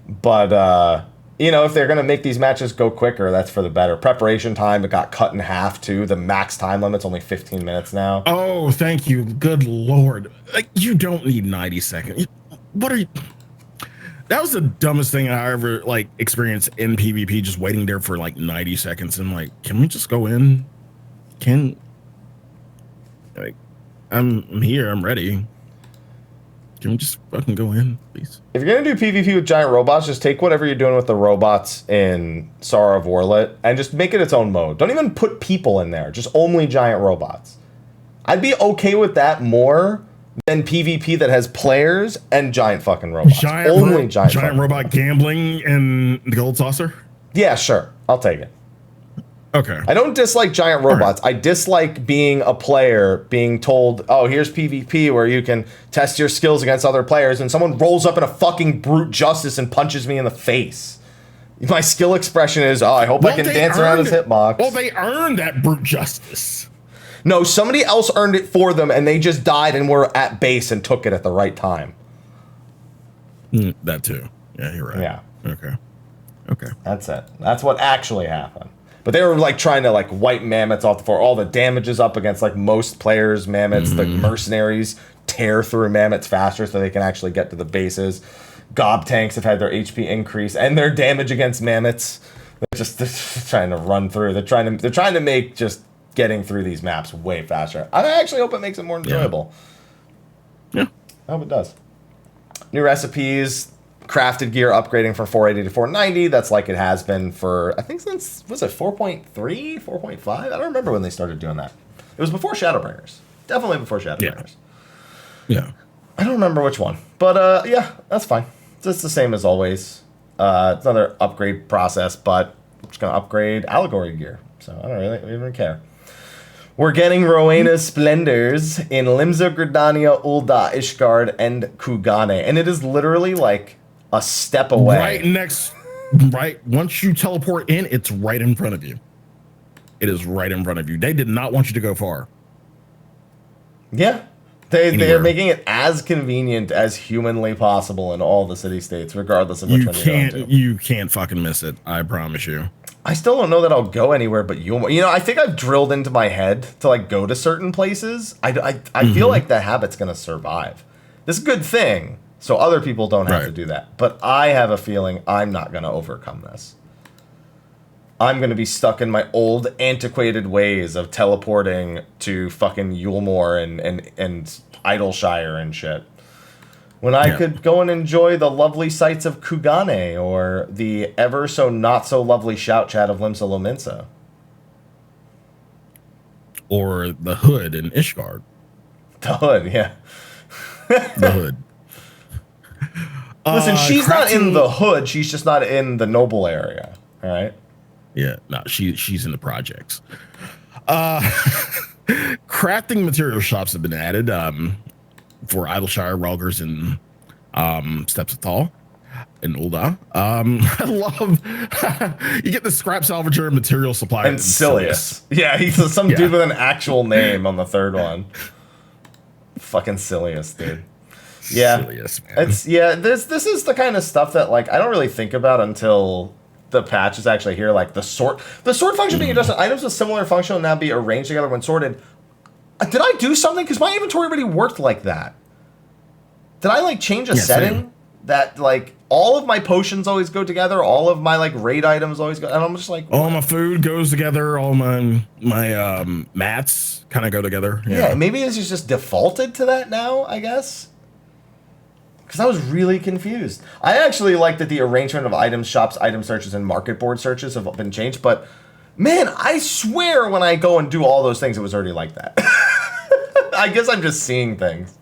But if they're gonna make these matches go quicker, that's for the better. Preparation time, it got cut in half too. The max time limit's only 15 minutes now. Oh, thank you. Good Lord. Like, you don't need 90 seconds. What are you? That was the dumbest thing I ever experienced in PvP, just waiting there for 90 seconds. And can we just go in? I'm here, I'm ready. Can we just fucking go in, please? If you're gonna do PvP with giant robots, just take whatever you're doing with the robots in Sara of Warlit and just make it its own mode. Don't even put people in there, just only giant robots. I'd be okay with that more than PvP that has players and giant fucking robots. Giant robot gambling in the Gold Saucer? Yeah, sure. I'll take it. Okay. I don't dislike giant robots. Right. I dislike being a player, being told, oh, here's PvP where you can test your skills against other players, and someone rolls up in a fucking brute justice and punches me in the face. My skill expression is, oh, I hope I can dance around his hitbox. Well, they earned that brute justice. No, somebody else earned it for them, and they just died and were at base and took it at the right time. That too. Yeah, you're right. Yeah. Okay. That's it. That's what actually happened. But they were trying to wipe mammoths off the floor. All the damage is up against most players' mammoths. The mercenaries tear through mammoths faster so they can actually get to the bases. Gob tanks have had their HP increase and their damage against mammoths. They're just trying to run through. They're trying to make just getting through these maps way faster. I actually hope it makes it more enjoyable. Yeah. I hope it does. New recipes, crafted gear upgrading from 480 to 490. That's like it has been for, I think since, was it 4.3, 4.5? I don't remember when they started doing that. It was before Shadowbringers. Definitely before Shadowbringers. Yeah. I don't remember which one. But yeah, that's fine. It's the same as always. It's another upgrade process, but I'm just going to upgrade Allegory gear. So I don't really even care. We're getting Rowena's Splendors in Limsa, Gridania, Ul'dah, Ishgard, and Kugane. And it is literally a step away. Right. Once you teleport in, it's right in front of you. It is right in front of you. They did not want you to go far. Yeah. They're making it as convenient as humanly possible in all the city-states, regardless of which one you're going to. You can't fucking miss it. I promise you. I still don't know that I'll go anywhere but Yulmore. I think I've drilled into my head to go to certain places. I feel like that habit's going to survive. This is a good thing, so other people don't have to do that. But I have a feeling I'm not going to overcome this. I'm going to be stuck in my old, antiquated ways of teleporting to fucking Yulmore and Idleshire and shit. When I could go and enjoy the lovely sights of Kugane or the ever so not so lovely shout chat of Limsa Lominsa. Or the Hood in Ishgard. The Hood, yeah. The Hood. Listen, she's not in the Hood. She's just not in the noble area. All right? Yeah, no, she's in the projects. Crafting material shops have been added for Idleshire, Ralgers, and Steps of Thal in Ul'dah. I love you get the scrap salvager material supply and Silius. Yeah, he's some dude with an actual name on the third one. Fucking Silius, dude. Yeah, Silius, man. This is the kind of stuff that I don't really think about until the patch is actually here. The sort function being adjusted, items with similar function will now be arranged together when sorted. Did I do something? Because my inventory already worked like that. Did I change a setting that all of my potions always go together, all of my raid items always go, and I'm just all my food goes together, all my mats kind of go together. Yeah, maybe it's just defaulted to that now, I guess. Because I was really confused. I actually like that the arrangement of items, shops, item searches, and market board searches have been changed, but man, I swear when I go and do all those things, it was already like that. I guess I'm just seeing things.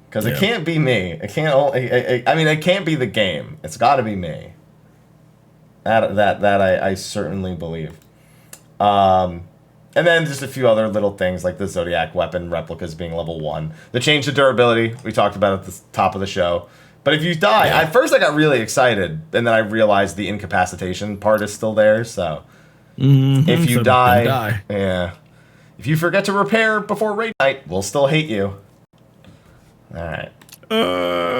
Because it can't be me. It can't. It can't be the game. It's got to be me. That I certainly believe. And then just a few other little things like the Zodiac weapon replicas being level 1. The change to durability we talked about at the top of the show. But if you die, at first I got really excited, and then I realized the incapacitation part is still there. So if you die, if you forget to repair before raid night, we'll still hate you. All right.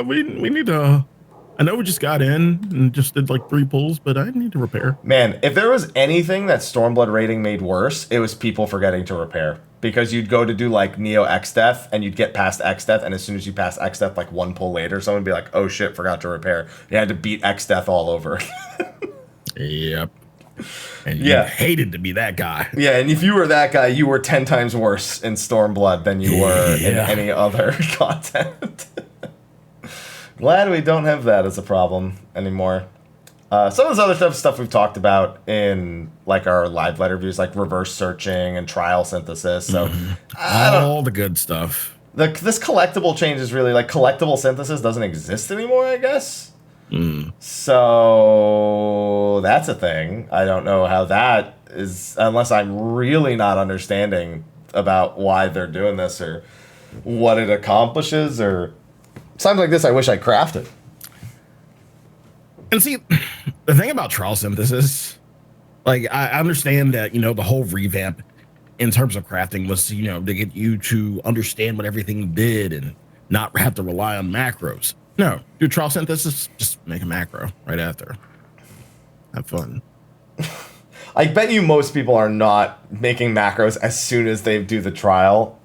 We need to I know we just got in and just did like 3 pulls, but I need to repair. Man, if there was anything that Stormblood raiding made worse, it was people forgetting to repair. Because you'd go to do like Neo X Death and you'd get past X Death, and as soon as you pass X Death, like 1 pull later, someone would be like, oh shit, forgot to repair. You had to beat X Death all over. Yep. And you hated to be that guy. Yeah, and if you were that guy, you were 10 times worse in Stormblood than you were in any other content. Glad we don't have that as a problem anymore. Some of this other stuff we've talked about in like our live letter views, like reverse searching and trial synthesis. So all the good stuff. This collectible change is really like collectible synthesis doesn't exist anymore, I guess. So that's a thing. I don't know how that is, unless I'm really not understanding about why they're doing this or what it accomplishes or something like this. I wish I crafted. And see, the thing about trial synthesis, like I understand that, you know, the whole revamp in terms of crafting was, you know, to get you to understand what everything did and not have to rely on macros. No, do trial synthesis, just make a macro right after. Have fun. I bet you most people are not making macros as soon as they do the trial.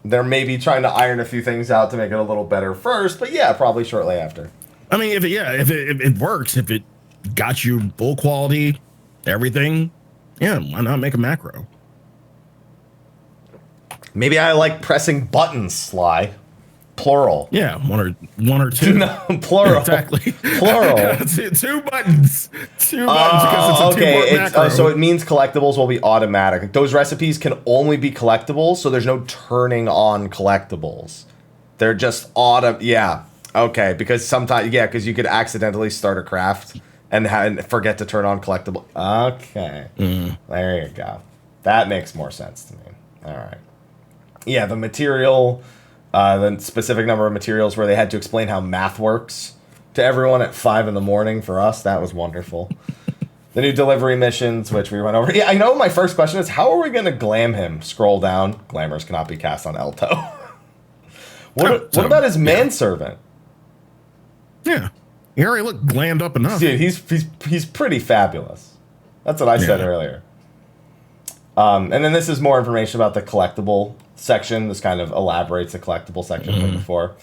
They're maybe trying to iron a few things out to make it a little better first, but yeah, probably shortly after. I mean, if it works, if it got you full quality, everything, yeah, why not make a macro? Maybe I like pressing buttons, Sly. Plural. Yeah, one or two. No, plural. Exactly. Plural. 2 buttons. 2 buttons because it's a okay. macro. So it means collectibles will be automatic. Those recipes can only be collectibles, so there's no turning on collectibles. They're just yeah. Okay, because sometimes, because you could accidentally start a craft and forget to turn on collectible. Okay. There you go. That makes more sense to me. All right. Yeah, the material... the specific number of materials where they had to explain how math works to everyone at 5 a.m. for us. That was wonderful. The new delivery missions, which we went over. Yeah, I know my first question is, how are we going to glam him? Scroll down. Glamours cannot be cast on Elto. What about his manservant? Yeah. He already looked glammed up enough. Dude, he's pretty fabulous. That's what I said earlier. And then this is more information about the collectible section. This kind of elaborates the collectible section from before.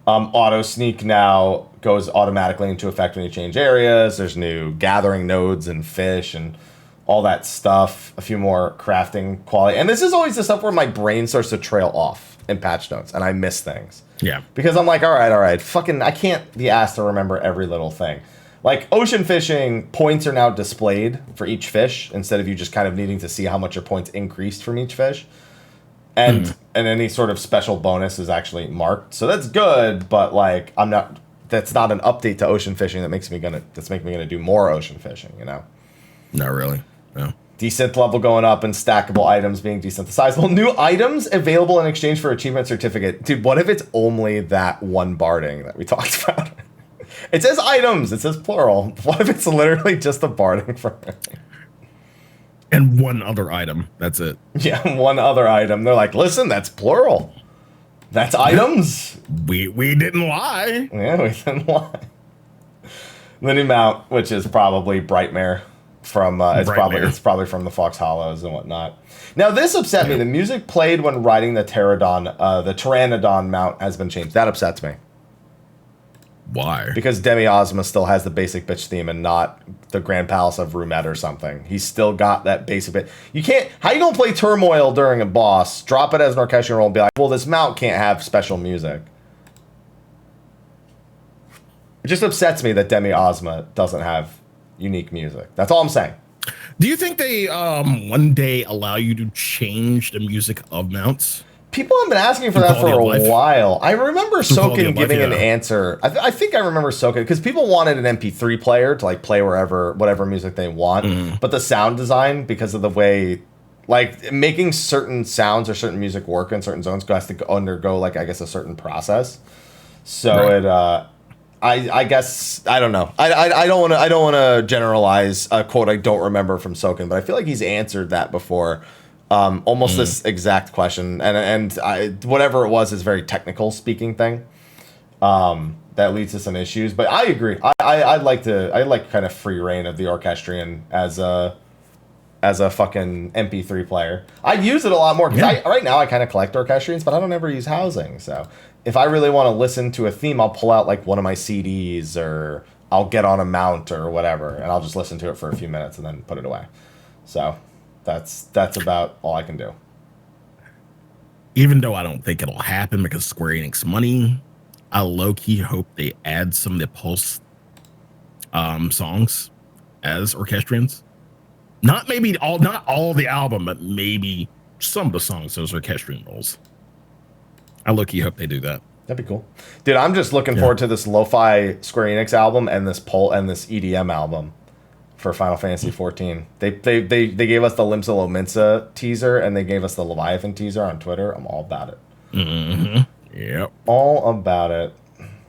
Auto sneak now goes automatically into effect when you change areas. There's new gathering nodes and fish and all that stuff. A few more crafting quality. And this is always the stuff where my brain starts to trail off in patch notes and I miss things. Yeah. Because I'm like, all right. Fucking, I can't be asked to remember every little thing. Like, ocean fishing, points are now displayed for each fish instead of you just kind of needing to see how much your points increased from each fish. And any sort of special bonus is actually marked. So that's good, but like that's not an update to ocean fishing that's making me gonna do more ocean fishing, you know? Not really. No. Desynth level going up and stackable items being desynthesizable. New items available in exchange for achievement certificate. Dude, what if it's only that one barding that we talked about? It says items, it says plural. What if it's literally just a barding for everything? And one other item. That's it. Yeah, one other item. They're like, listen, that's plural. That's items. We didn't lie. Yeah, we didn't lie. The new mount, which is probably Brightmare from it's probably from the Fox Hollows and whatnot. Now this upset me. The music played when riding the Pteranodon mount has been changed. That upsets me. Why? Because Demi-Ozma still has the basic bitch theme and not the Grand Palace of Rumet or something. He's still got that basic bit. You can't... How you gonna play Turmoil during a boss, drop it as an orchestral roll, and be like, well, this mount can't have special music. It just upsets me that Demi-Ozma doesn't have unique music. That's all I'm saying. Do you think they one day allow you to change the music of mounts? People have been asking for that for a while. I remember Soken giving an answer. I think I remember Soken because people wanted an MP3 player to like play whatever music they want. But the sound design, because of the way, like making certain sounds or certain music work in certain zones, has to undergo like I guess a certain process. So I guess I don't know. I don't want to generalize a quote I don't remember from Soken, but I feel like he's answered that before. Almost this exact question, and whatever it was is a very technical speaking thing. that leads to some issues. But I agree. I like kind of free reign of the orchestrion as a fucking MP3 player. I use it a lot more because right now I kind of collect orchestrions, but I don't ever use housing. So if I really want to listen to a theme, I'll pull out like one of my CDs, or I'll get on a mount or whatever, and I'll just listen to it for a few minutes and then put it away. So that's about all I can do. Even though I don't think it'll happen because Square Enix money, I low-key hope they add some of the Pulse songs as orchestrions. Not all the album, but maybe some of the songs as orchestrion roles. I low-key hope they do that. That'd be cool. Dude, I'm just looking forward to this lo-fi Square Enix album and this EDM album for Final Fantasy 14. They gave us the Limsa Lominsa teaser, and they gave us the Leviathan teaser on Twitter. I'm all about it. Mm-hmm. Yep. All about it.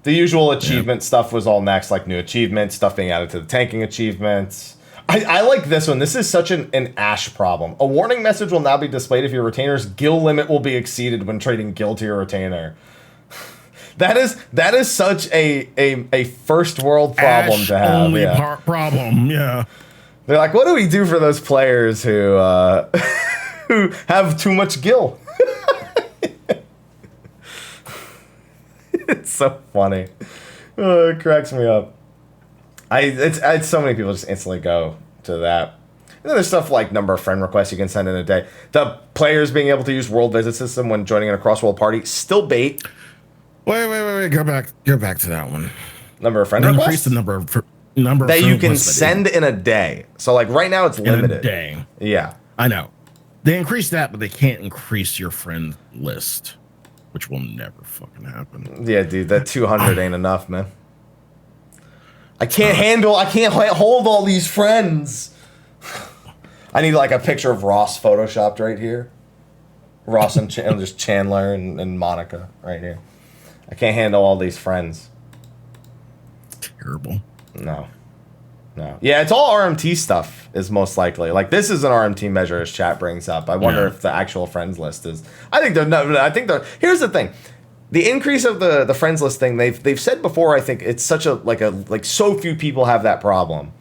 The usual achievement stuff was all next, like new achievements, stuff being added to the tanking achievements. I like this one. This is such an Ash problem. A warning message will now be displayed if your retainer's gil limit will be exceeded when trading gil to your retainer. That is such a first world problem Ash to have. Only problem, yeah. They're like, what do we do for those players who who have too much gil? It's so funny. Oh, it cracks me up. It's so many people just instantly go to that. And then there's stuff like number of friend requests you can send in a day. The players being able to use world visit system when joining in a cross-world party, still bait. Wait. Go back to that one. Number of friend requests? Increase the number that of you can send in a day. So like right now it's limited. In a day. Yeah. I know. They increased that, but they can't increase your friend list, which will never fucking happen. Yeah, dude, that 200 ain't enough, man. I can't hold all these friends. I need like a picture of Ross photoshopped right here. Ross and just Chandler and Monica right here. I can't handle all these friends. Terrible. No. Yeah, it's all RMT stuff is most likely. Like this is an RMT measure as chat brings up. I wonder if the actual friends list is. Here's the thing. The increase of the friends list thing, they've said before, I think it's such a so few people have that problem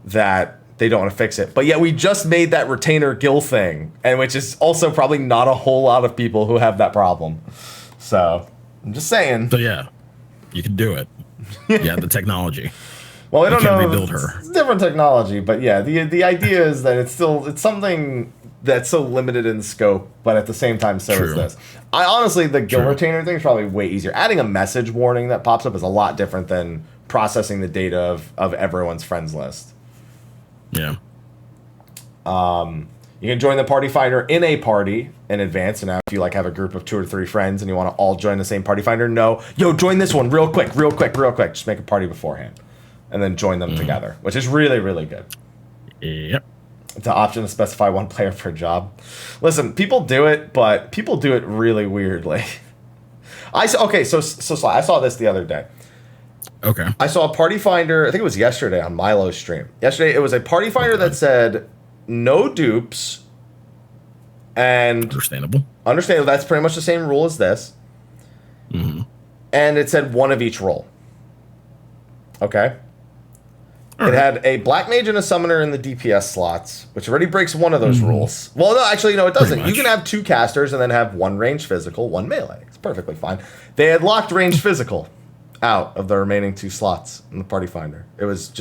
that they don't want to fix it. But yet we just made that retainer gil thing, and which is also probably not a whole lot of people who have that problem. So I'm just saying. So yeah, you can do it. Yeah, the technology. Well, I don't know. Rebuild her. It's different technology, but yeah, the idea is that it's something that's so limited in scope, but at the same time, so is this. I honestly, the gil retainer thing is probably way easier. Adding a message warning that pops up is a lot different than processing the data of everyone's friends list. Yeah. You can join the party finder in a party in advance. So now if you have a group of 2 or 3 friends and you want to all join the same party finder, join this one real quick. Just make a party beforehand and then join them together, which is really, really good. Yep. The option to specify 1 player per job. Listen, people do it, but people do it really weirdly. So I saw this the other day. Okay. I saw a party finder, I think it was yesterday on Milo's stream. Yesterday, it was a party finder that said no dupes and... Understandable. That's pretty much the same rule as this. Mm-hmm. And it said 1 of each role. Okay? It had a black mage and a summoner in the DPS slots, which already breaks one of those rules. Well, no, actually, no, it doesn't. You can have 2 casters and then have 1 ranged physical, 1 melee. It's perfectly fine. They had locked ranged physical out of the remaining 2 slots in the party finder. It was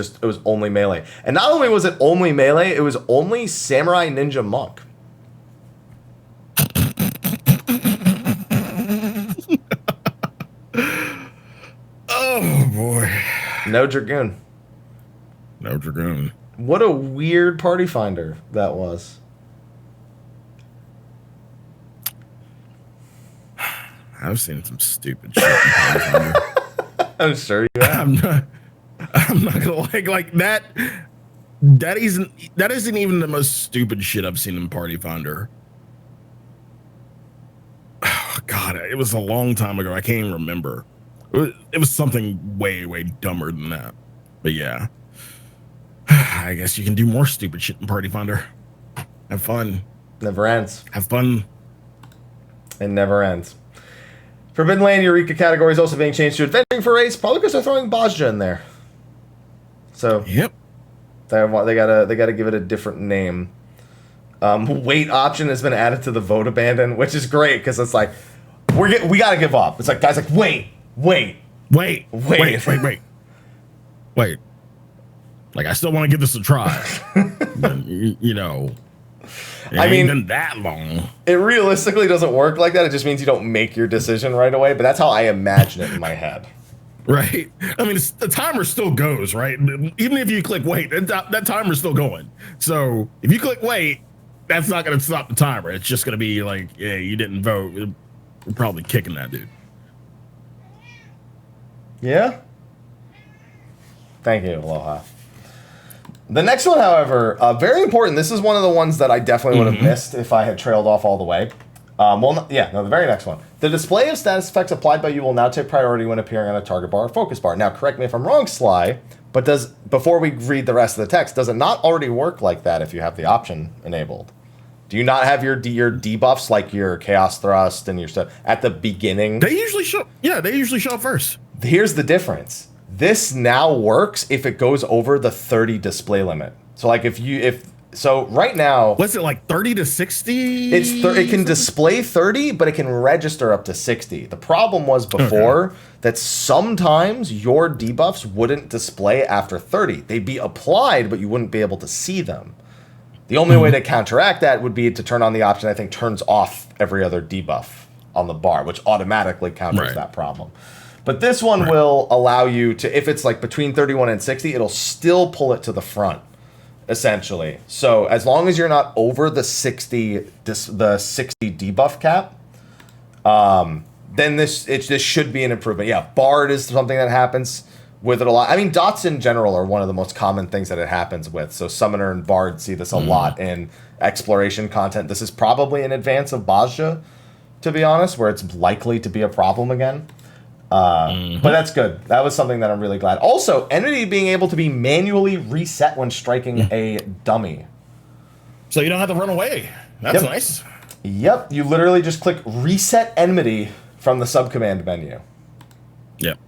only melee. And not only was it only melee, it was only samurai ninja monk. Oh boy. No dragoon. No dragoon. What a weird party finder that was. I've seen some stupid shit in Party Finder. I'm sure you have. I'm not gonna like that. That isn't even the most stupid shit I've seen in Party Finder. Oh, God, it was a long time ago. I can't even remember. It was something way, way dumber than that. But yeah, I guess you can do more stupid shit in Party Finder. Have fun. Never ends. Have fun. It never ends. Forbidden Land Eureka category is also being changed to Adventuring for Race, probably because they're throwing Bozja in there. So Yep. they gotta give it a different name. Wait option has been added to the vote abandon, which is great because it's like we gotta give up. It's like guys like wait. Like I still want to give this a try. But, you know, it ain't been that long. It realistically doesn't work like that. It just means you don't make your decision right away. But that's how I imagine it in my head. Right. I mean, the timer still goes, right? Even if you click wait, that timer's still going. So if you click wait, that's not going to stop the timer. It's just going to be like, yeah, you didn't vote. We're probably kicking that dude. Yeah. Thank you, Aloha. The next one, however, very important. This is one of the ones that I definitely would have missed if I had trailed off all the way. The very next one. The display of status effects applied by you will now take priority when appearing on a target bar or focus bar. Now, correct me if I'm wrong, Sly, but before we read the rest of the text, does it not already work like that if you have the option enabled? Do you not have your debuffs, like your Chaos Thrust and your stuff, at the beginning? They usually show up first. Here's the difference. This now works if it goes over the 30 display limit. So like so right now, what's it like 30 to 60? It can display 30, but it can register up to 60. The problem was before that sometimes your debuffs wouldn't display after 30. They'd be applied, but you wouldn't be able to see them. The only way to counteract that would be to turn on the option I think turns off every other debuff on the bar, which automatically counters that problem. But this one will allow you to, if it's like between 31 and 60, it'll still pull it to the front, essentially. So as long as you're not over the 60 debuff cap, then this should be an improvement. Yeah, Bard is something that happens with it a lot. I mean, dots in general are one of the most common things that it happens with. So Summoner and Bard see this a lot in exploration content. This is probably in advance of Bozja, to be honest, where it's likely to be a problem again. But that's good. That was something that I'm really glad. Also, enemy being able to be manually reset when striking a dummy. So you don't have to run away. That's nice. Yep. You literally just click reset enmity from the subcommand menu. Yep.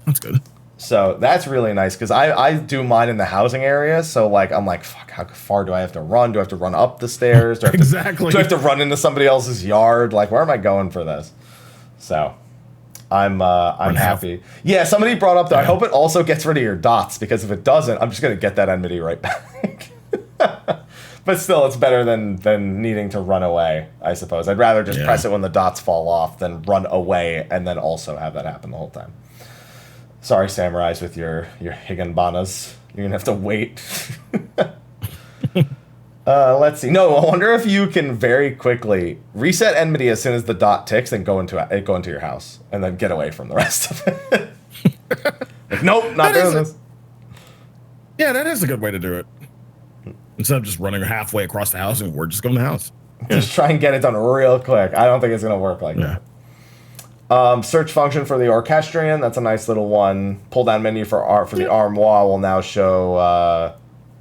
That's good. So that's really nice because I do mine in the housing area. So like I'm like, fuck, how far do I have to run? Do I have to run up the stairs? Do I have to run into somebody else's yard? Like, where am I going for this? So I'm happy. Yeah, somebody brought up that I hope it also gets rid of your dots, because if it doesn't, I'm just gonna get that enmity right back. But still, it's better than needing to run away, I suppose. I'd rather just press it when the dots fall off than run away and then also have that happen the whole time. Sorry, samurais with your higanbanas. You're gonna have to wait. Let's see. No, I wonder if you can very quickly reset enmity as soon as the dot ticks and go into your house and then get away from the rest of it. Like, nope, not doing this. Yeah, that is a good way to do it. Instead of just running halfway across the house and we're just going to the house. Just try and get it done real quick. I don't think it's going to work like that. Search function for the orchestrion. That's a nice little one. Pull down menu for the armoire will now show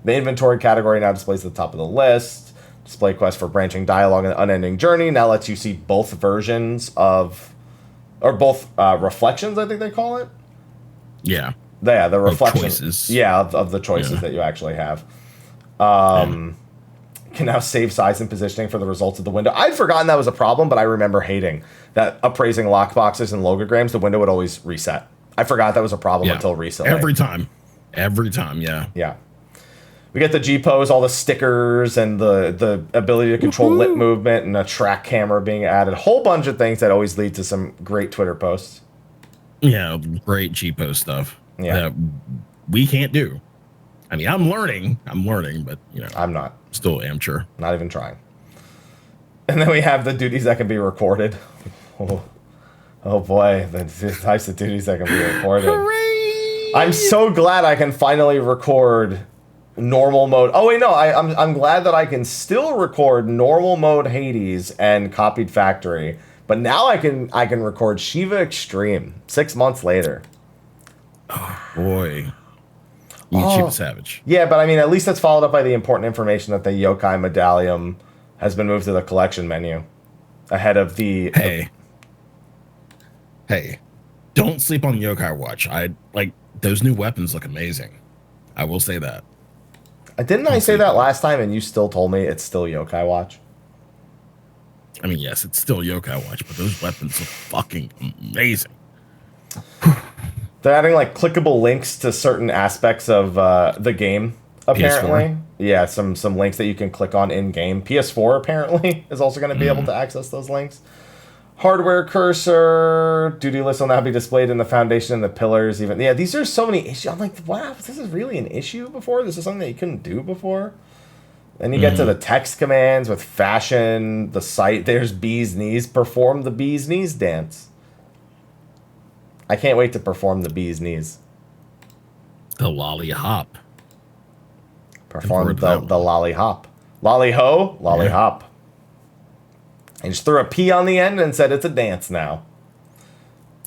the inventory category now displays at the top of the list. Display quest for branching dialogue and unending journey now lets you see both versions of, or both reflections, I think they call it. Yeah. Yeah, the reflections. Choices. Yeah, of the choices that you actually have. Can now save size and positioning for the results of the window. I'd forgotten that was a problem, but I remember hating that appraising lockboxes and logograms, the window would always reset. I forgot that was a problem until recently. Every time, yeah. Yeah. We get the G-pose, all the stickers, and the ability to control lip movement, and a track camera being added. A whole bunch of things that always lead to some great Twitter posts. Yeah, great G-pose stuff. Yeah. That we can't do. I mean, I'm learning, but, you know. I'm not. Still amateur. Not even trying. And then we have the duties that can be recorded. Oh boy, the types of duties that can be recorded. Hooray! I'm so glad I can finally record normal mode. Oh wait, no, I'm glad that I can still record normal mode Hades and copied factory, but now I can record Shiva Extreme 6 months later. Oh boy. You Shiva Savage. Yeah, but I mean, at least that's followed up by the important information that the Yokai Medallion has been moved to the collection menu ahead of the. Hey, Hey, don't sleep on Yokai Watch. I like those new weapons look amazing. I will say that. Didn't I say that last time and you still told me it's still Yokai Watch? I mean, yes, it's still Yokai Watch, but those weapons look fucking amazing. They're adding like clickable links to certain aspects of the game, apparently. PS4? Yeah, some links that you can click on in game. PS4 apparently is also going to be able to access those links. Hardware cursor, duty list will now be displayed in the foundation and the pillars. Even these are so many issues. I'm like, wow, this is really an issue before. This is something that you couldn't do before. Then you get to the text commands with fashion, the site. There's bee's knees. Perform the bee's knees dance. I can't wait to perform the bee's knees. The lolly hop. Perform the lolly hop. Lolly ho, lolly hop. And just threw a P on the end and said it's a dance now.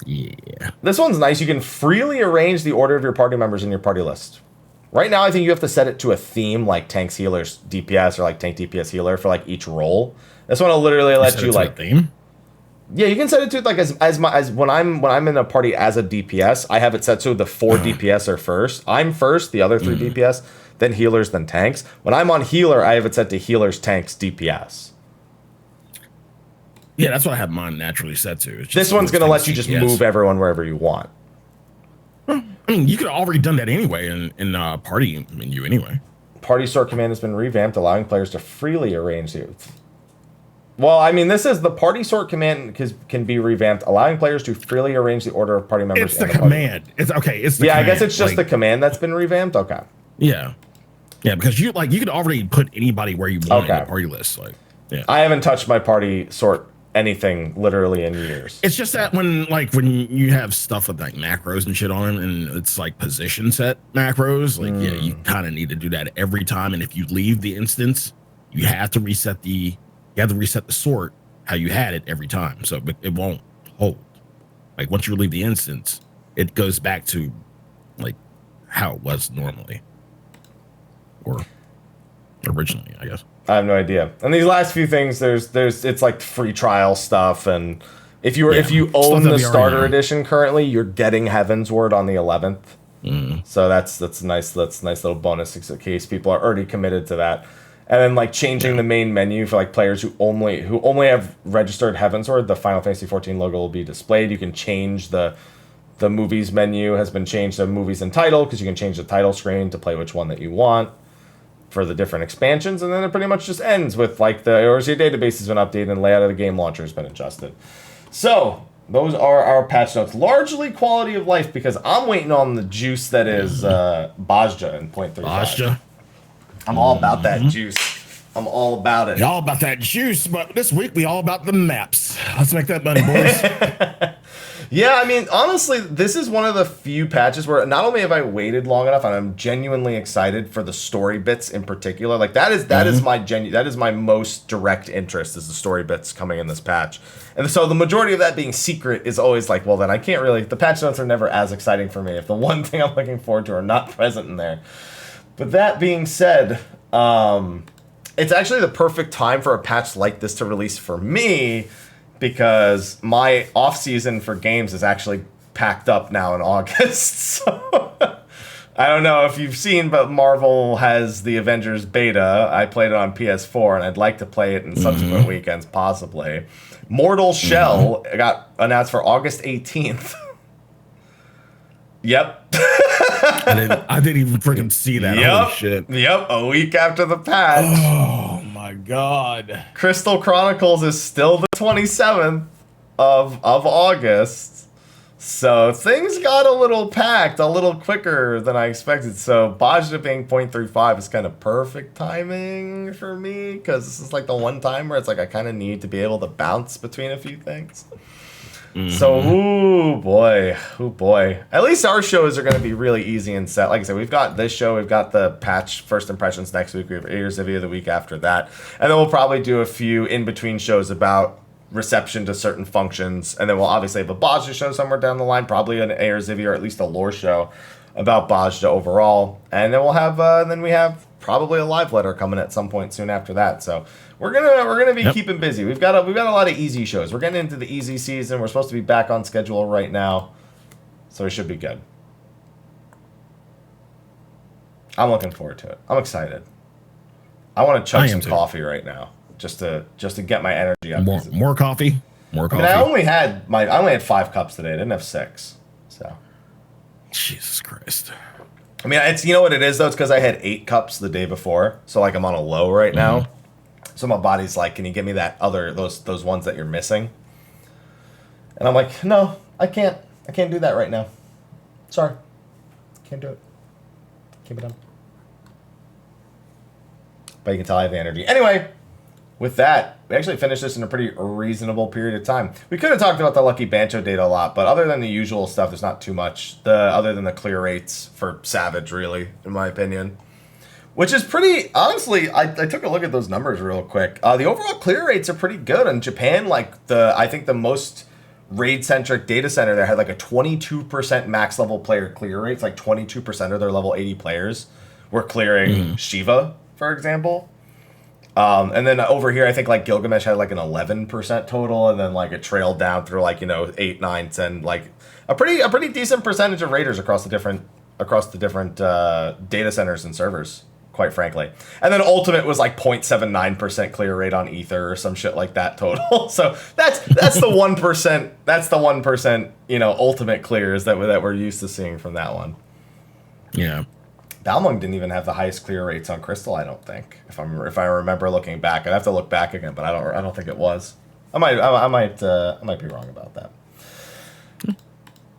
Yeah. This one's nice. You can freely arrange the order of your party members in your party list. Right now, I think you have to set it to a theme like tanks, healers, DPS, or like tank, DPS, healer for like each role. This one will literally let you like theme. Yeah, you can set it to like as when I'm in a party as a DPS, I have it set so the 4 DPS are first. I'm first, the other 3 DPS, then healers, then tanks. When I'm on healer, I have it set to healers, tanks, DPS. Yeah, that's what I have mine naturally set to. This one's going to let you just move everyone wherever you want. I mean, you could have already done that anyway in party menu anyway. Party sort command has been revamped, allowing players to freely arrange the... Well, I mean, this is the party sort command can be revamped, allowing players to freely arrange the order of party members. It's the command. It's okay. It's the command. I guess it's just the command that's been revamped. Okay. Yeah, because you could already put anybody where you want in the party list. Like, yeah. I haven't touched my party sort anything literally in years. It's just that when you have stuff with like macros and shit on them, and it's like position set macros, you kind of need to do that every time. And if you leave the instance, you have to reset the sort how you had it every time, so it won't hold. Like once you leave the instance, it goes back to like how it was normally or originally, I guess. I have no idea. And these last few things, there's it's like free trial stuff, and if you own the starter edition currently, you're getting Heavensward on the 11th. So that's nice. That's a nice little bonus in case people are already committed to that. And then like changing the main menu for like players who only have registered Heavensward, the Final Fantasy 14 logo will be displayed. You can change the movies menu has been changed to movies and title, because you can change the title screen to play which one that you want for the different expansions. And then it pretty much just ends with like the Eorzea database has been updated and layout of the game launcher has been adjusted. So those are our patch notes. Largely quality of life, because I'm waiting on the juice that is Bajja in 0.35. Bajja. I'm all about that juice. I'm all about it. You're all about that juice, but this week we all about the maps. Let's make that money, boys. Yeah, I mean, honestly, this is one of the few patches where not only have I waited long enough, and I'm genuinely excited for the story bits in particular. Like that is my most direct interest, is the story bits coming in this patch. And so the majority of that being secret is always like, well, then I can't really. The patch notes are never as exciting for me if the one thing I'm looking forward to are not present in there. But that being said, it's actually the perfect time for a patch like this to release for me, because my off season for games is actually packed up now in August. So I don't know if you've seen, but Marvel has the Avengers beta. I played it on PS4, and I'd like to play it in subsequent weekends, possibly. Mortal Shell got announced for August 18th. Yep. I didn't even freaking see that. Yep. Holy shit. Yep. A week after the patch. Oh my god. Crystal Chronicles is still the 27th of August. So things got a little packed a little quicker than I expected. So Bajja being 0.35 is kind of perfect timing for me, because this is like the one time where it's like I kind of need to be able to bounce between a few things. So, ooh boy. At least our shows are going to be really easy and set. Like I said, we've got this show, we've got the patch first impressions next week, we have Ears of the week after that, and then we'll probably do a few in-between shows about reception to certain functions, and then we'll obviously have a Bajja show somewhere down the line, probably an Ears of or at least a lore show. about Bajda overall, and then we have probably a live letter coming at some point soon after that. So we're gonna be keeping busy. We've got a lot of easy shows. We're getting into the easy season. We're supposed to be back on schedule right now, so it should be good. I'm looking forward to it. I'm excited. I want to chug some coffee right now, just to get my energy up. More coffee. More coffee. I only had 5 cups today. I didn't have 6. So. Jesus Christ. I mean, it's, you know what it is though. It's because I had 8 cups the day before, so like I'm on a low right now. So my body's like, can you give me that those ones that you're missing? And I'm like, no, I can't do that right now. Sorry, can't do it. Keep it up. But you can tell I have the energy. Anyway, with that, we actually finished this in a pretty reasonable period of time. We could have talked about the Lucky Bancho data a lot, but other than the usual stuff, there's not too much. Other than the clear rates for Savage, really, in my opinion. Which is pretty, honestly, I took a look at those numbers real quick. The overall clear rates are pretty good. In Japan, like I think the most raid-centric data center there had like a 22% max level player clear rates. Like 22% of their level 80 players were clearing Shiva, for example. And then over here, I think like Gilgamesh had like an 11% total, and then like it trailed down through like 8, 9, 10, like a pretty decent percentage of raiders across the different data centers and servers, quite frankly. And then Ultimate was like 0.79% clear rate on Ether or some shit like that total. So that's the 1%. That's the 1%. Ultimate clears that we're used to seeing from that one. Yeah. Balmung didn't even have the highest clear rates on Crystal, I don't think. If I remember looking back, I'd have to look back again, but I don't think it was. I might be wrong about that.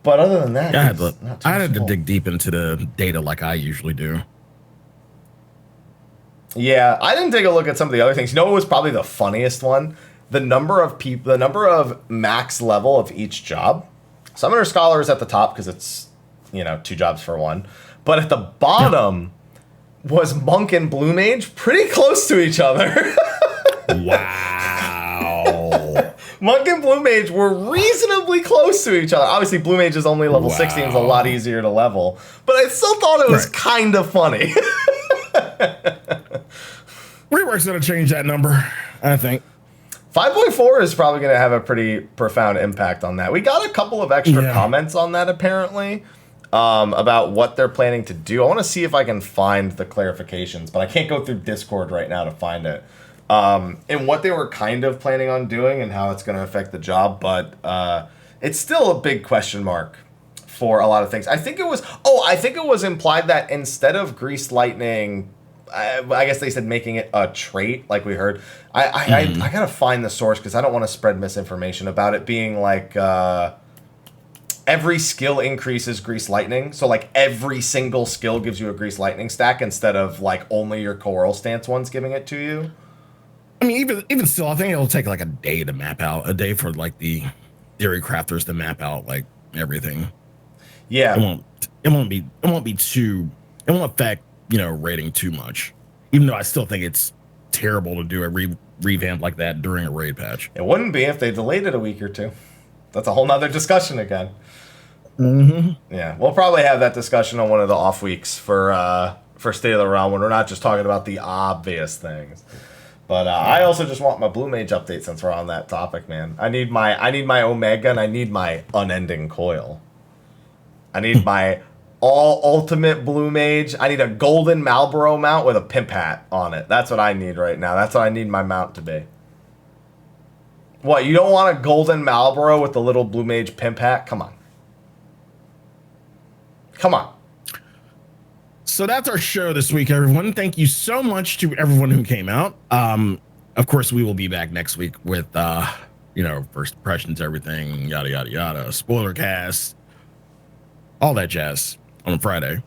But other than that, I had to dig deep into the data like I usually do. Yeah, I didn't take a look at some of the other things. What was probably the funniest one? The number of max level of each job. Summoner Scholar is at the top because it's 2 jobs for 1. But at the bottom was Monk and Blue Mage, pretty close to each other. Wow. Monk and Blue Mage were reasonably close to each other. Obviously, Blue Mage is only level 60 and it's a lot easier to level. But I still thought it was kind of funny. Rework's going to change that number, I think. 5.4 is probably going to have a pretty profound impact on that. We got a couple of extra comments on that, apparently. About what they're planning to do. I want to see if I can find the clarifications, but I can't go through Discord right now to find it. And what they were kind of planning on doing and how it's going to affect the job, but it's still a big question mark for a lot of things. I think it was implied that instead of Greased Lightning, I guess they said making it a trait, like we heard. I gotta find the source because I don't want to spread misinformation about it being like every skill increases Greased Lightning. So like every single skill gives you a Greased Lightning stack instead of like only your Choral Stance ones giving it to you. I mean, even still, I think it'll take like a day to map out, a day for like the theory crafters to map out like everything. Yeah, it won't affect rating too much. Even though I still think it's terrible to do a revamp like that during a raid patch. It wouldn't be if they delayed it a week or two. That's a whole nother discussion again. Yeah, we'll probably have that discussion on one of the off weeks for State of the Realm when we're not just talking about the obvious things. But I also just want my Blue Mage update since we're on that topic, man. I need my Omega and I need my Unending Coil. I need my all ultimate Blue Mage. I need a golden Malboro mount with a pimp hat on it. That's what I need right now. That's what I need my mount to be. What, you don't want a golden Malboro with the little Blue Mage pimp hat? Come on. Come on. So that's our show this week, everyone. Thank you so much to everyone who came out. Of course, we will be back next week with, first impressions, everything, yada, yada, yada, spoiler cast, all that jazz on Friday.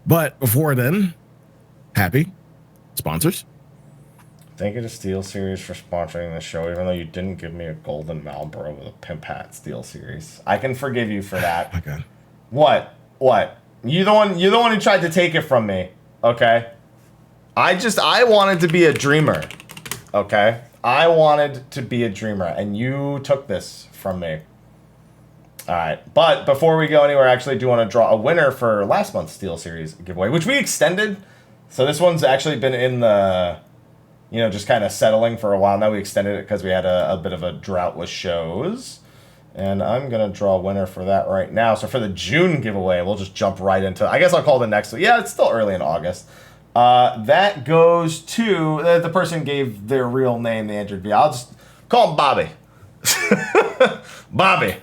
But before then, happy sponsors. Thank you to Steel Series for sponsoring the show, even though you didn't give me a golden Malboro with a pimp hat, Steel Series. I can forgive you for that. Okay. What? You're the one who tried to take it from me. Okay? I wanted to be a dreamer. Okay? I wanted to be a dreamer, and you took this from me. All right, but before we go anywhere, I actually do want to draw a winner for last month's Steel Series giveaway, which we extended. So this one's actually been in the, just kind of settling for a while now. We extended it because we had a bit of a drought with shows. And I'm going to draw a winner for that right now. So for the June giveaway, we'll just jump right into it. I guess I'll call the next one. Yeah, it's still early in August. That goes to, the person gave their real name, they entered via. I'll just call him Bobby. Bobby.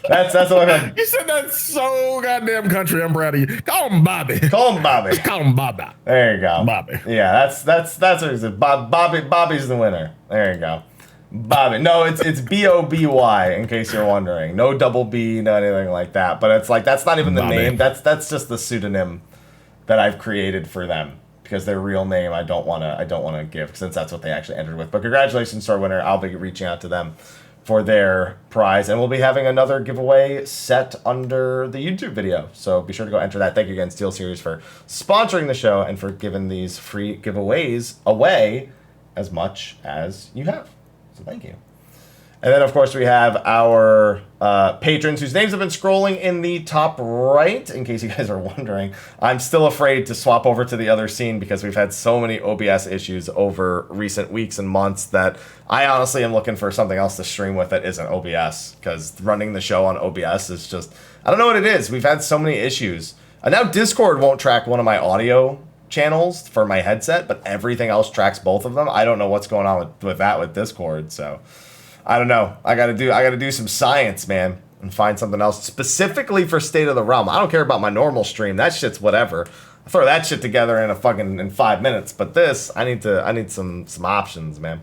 That's what I'm. You said that so goddamn country. I'm proud of you. Call him Bobby. Call him Bobby. Just call him Bobby. There you go. Bobby. Yeah, that's what it is. Bobby's the winner. There you go. Bobby. No, it's B-O-B-Y, in case you're wondering. No double B, no anything like that. But it's like that's not even the Bobby. name. That's just the pseudonym that I've created for them. Because their real name I don't wanna give, since that's what they actually entered with. But congratulations to our winner. I'll be reaching out to them for their prize, and we'll be having another giveaway set under the YouTube video, so be sure to go enter that. Thank you again, Steel Series, for sponsoring the show and for giving these free giveaways away as much as you have, so thank you. And then, of course, we have our patrons whose names have been scrolling in the top right, in case you guys are wondering. I'm still afraid to swap over to the other scene because we've had so many OBS issues over recent weeks and months that I honestly am looking for something else to stream with that isn't OBS, because running the show on OBS is just, I don't know what it is. We've had so many issues. And now Discord won't track one of my audio channels for my headset, but everything else tracks both of them. I don't know what's going on with that with Discord, so I don't know. I gotta do some science, man, and find something else specifically for State of the Realm. I don't care about my normal stream. That shit's whatever. I throw that shit together in 5 minutes. But this, I need some options, man.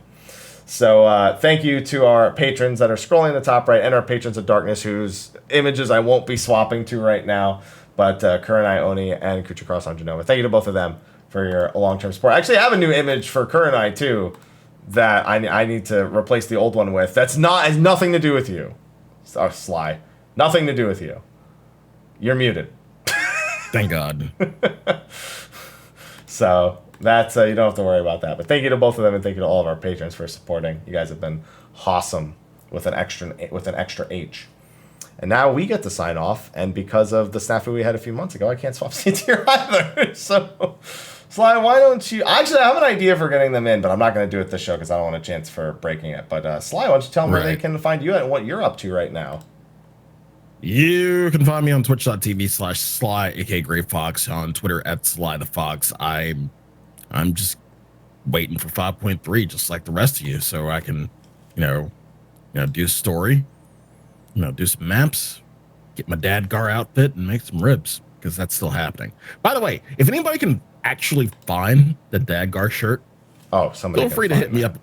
So thank you to our patrons that are scrolling in the top right, and our patrons of darkness whose images I won't be swapping to right now. But Kurenai Oni and Khuja Cross on Jenova. Thank you to both of them for your long-term support. Actually, I have a new image for Kurenai too that I need to replace the old one with. Has nothing to do with you. Oh, Sly. Nothing to do with you. You're muted. Thank God. So that's you don't have to worry about that. But thank you to both of them, and thank you to all of our patrons for supporting. You guys have been awesome with an extra H. And now we get to sign off, and because of the snafu we had a few months ago, I can't swap seats here either. So Sly, why don't you... Actually, I have an idea for getting them in, but I'm not going to do it this show because I don't want a chance for breaking it. But Sly, why don't you tell them where they can find you and what you're up to right now? You can find me on twitch.tv/Sly, aka Gray Fox, on Twitter @SlyTheFox. I'm just waiting for 5.3, just like the rest of you, so I can, do a story, do some maps, get my Dadgar outfit, and make some ribs, because that's still happening. By the way, if anybody can actually find the Dadgar shirt, feel free to hit me up.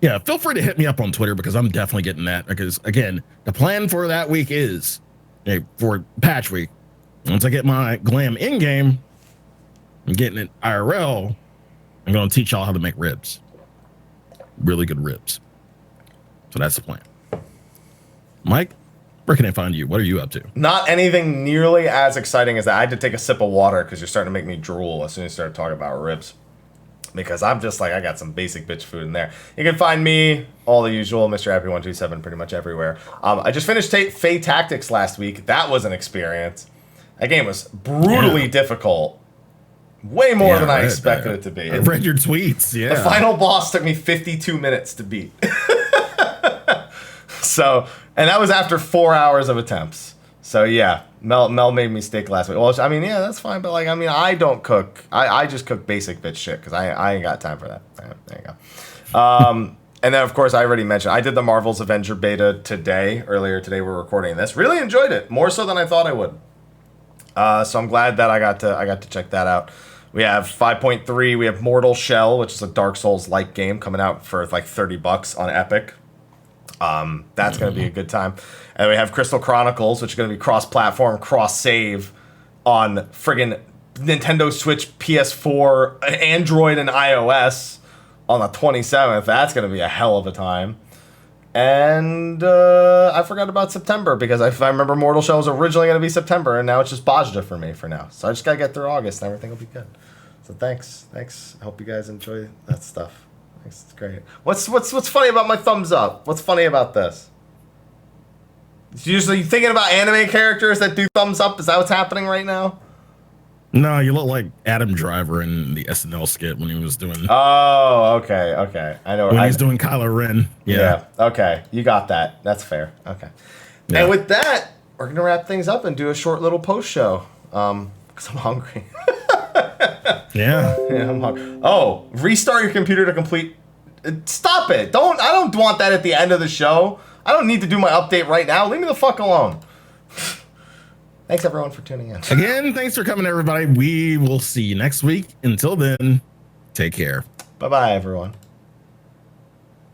Yeah, feel free to hit me up on Twitter, because I'm definitely getting that. Because again, the plan for that week is for patch week. Once I get my glam in game, I'm getting it IRL. I'm going to teach y'all how to make ribs, really good ribs. So that's the plan. Mike, where can I find you? What are you up to? Not anything nearly as exciting as that. I had to take a sip of water because you're starting to make me drool as soon as you start talking about ribs. Because I'm just like, I got some basic bitch food in there. You can find me, all the usual, Mr. Happy127, pretty much everywhere. I just finished Fae Tactics last week. That was an experience. That game was brutally difficult. Way more than I expected it to be. I read your tweets, yeah. The final boss took me 52 minutes to beat. So, and that was after 4 hours of attempts. So yeah, Mel made me steak last week. Well, I mean, yeah, that's fine. But like, I mean, I don't cook. I just cook basic bitch shit because I ain't got time for that. There you go. And then, of course, I already mentioned, I did the Marvel's Avenger beta earlier today. We're recording this. Really enjoyed it. More so than I thought I would. So I'm glad that I got to check that out. We have 5.3. We have Mortal Shell, which is a Dark Souls-like game coming out for like $30 on Epic. That's going to be a good time. And we have Crystal Chronicles, which is going to be cross-platform, cross-save on friggin' Nintendo Switch, PS4, Android, and iOS on the 27th. That's going to be a hell of a time. And I forgot about September, because if I remember, Mortal Shell was originally going to be September, and now it's just Bajda for me for now. So I just got to get through August, and everything will be good. So thanks. I hope you guys enjoy that stuff. Thanks, it's great. What's funny about my thumbs up? What's funny about this? Usually thinking about anime characters that do thumbs up. Is that what's happening right now? No, you look like Adam Driver in the SNL skit when he was doing. Oh, okay. I know. When he's doing Kylo Ren. Yeah. Okay. You got that. That's fair. Okay. Yeah. And with that, we're gonna wrap things up and do a short little post show. Because I'm hungry. Yeah, I'm hungry. Oh, restart your computer to complete. Stop it! I don't want that at the end of the show. I don't need to do my update right now. Leave me the fuck alone. Thanks everyone for tuning in. Again, thanks for coming, everybody. We will see you next week. Until then, take care. Bye-bye, everyone.